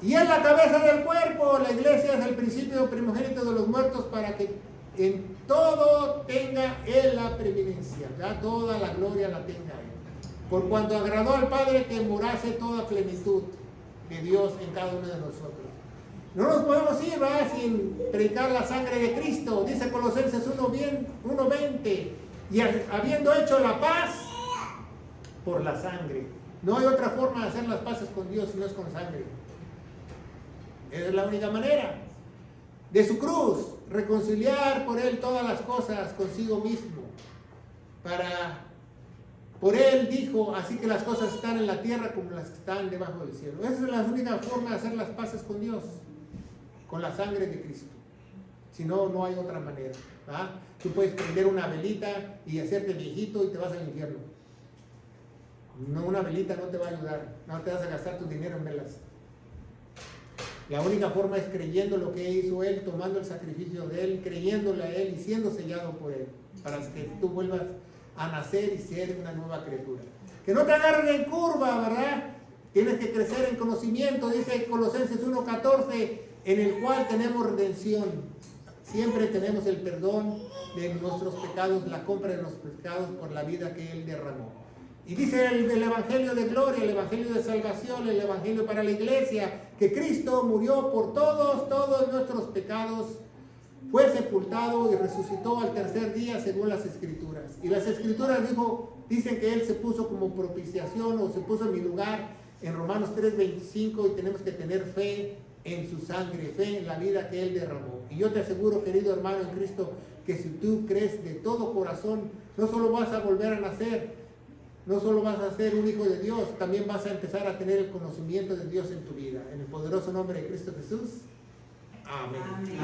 Y es la cabeza del cuerpo. La iglesia es el principio primogénito de los muertos, para que en todo tenga Él la preeminencia. Ya toda la gloria la tenga Él. Por cuanto agradó al Padre que morase toda plenitud de Dios en cada uno de nosotros. No nos podemos ir sin predicar la sangre de Cristo. Dice Colosenses 1:20. Y habiendo hecho la paz por la sangre. No hay otra forma de hacer las paces con Dios si no es con sangre. Esa es la única manera. De su cruz, reconciliar por Él todas las cosas consigo mismo. Por Él dijo, así que las cosas están en la tierra como las que están debajo del cielo. Esa es la única forma de hacer las paces con Dios, con la sangre de Cristo. Si no, no hay otra manera. ¿Va? Tú puedes prender una velita y hacerte viejito y te vas al infierno. No, una velita no te va a ayudar. No te vas a gastar tu dinero en velas. La única forma es creyendo lo que hizo Él, tomando el sacrificio de Él, creyéndole a Él y siendo sellado por Él, para que tú vuelvas a nacer y ser una nueva criatura. Que no te agarren en curva, ¿verdad? Tienes que crecer en conocimiento, dice Colosenses 1:14, en el cual tenemos redención. Siempre tenemos el perdón de nuestros pecados, la compra de nuestros pecados por la vida que Él derramó. Y dice el Evangelio de gloria, el Evangelio de salvación, el Evangelio para la iglesia, que Cristo murió por todos nuestros pecados, fue sepultado y resucitó al tercer día según las Escrituras. Y las Escrituras dicen que Él se puso como propiciación o se puso en mi lugar en Romanos 3:25 y tenemos que tener fe en su sangre, fe en la vida que Él derramó. Y yo te aseguro, querido hermano en Cristo, que si tú crees de todo corazón, no solo vas a volver a nacer, no solo vas a ser un hijo de Dios, también vas a empezar a tener el conocimiento de Dios en tu vida. En el poderoso nombre de Cristo Jesús. Amén. Amén.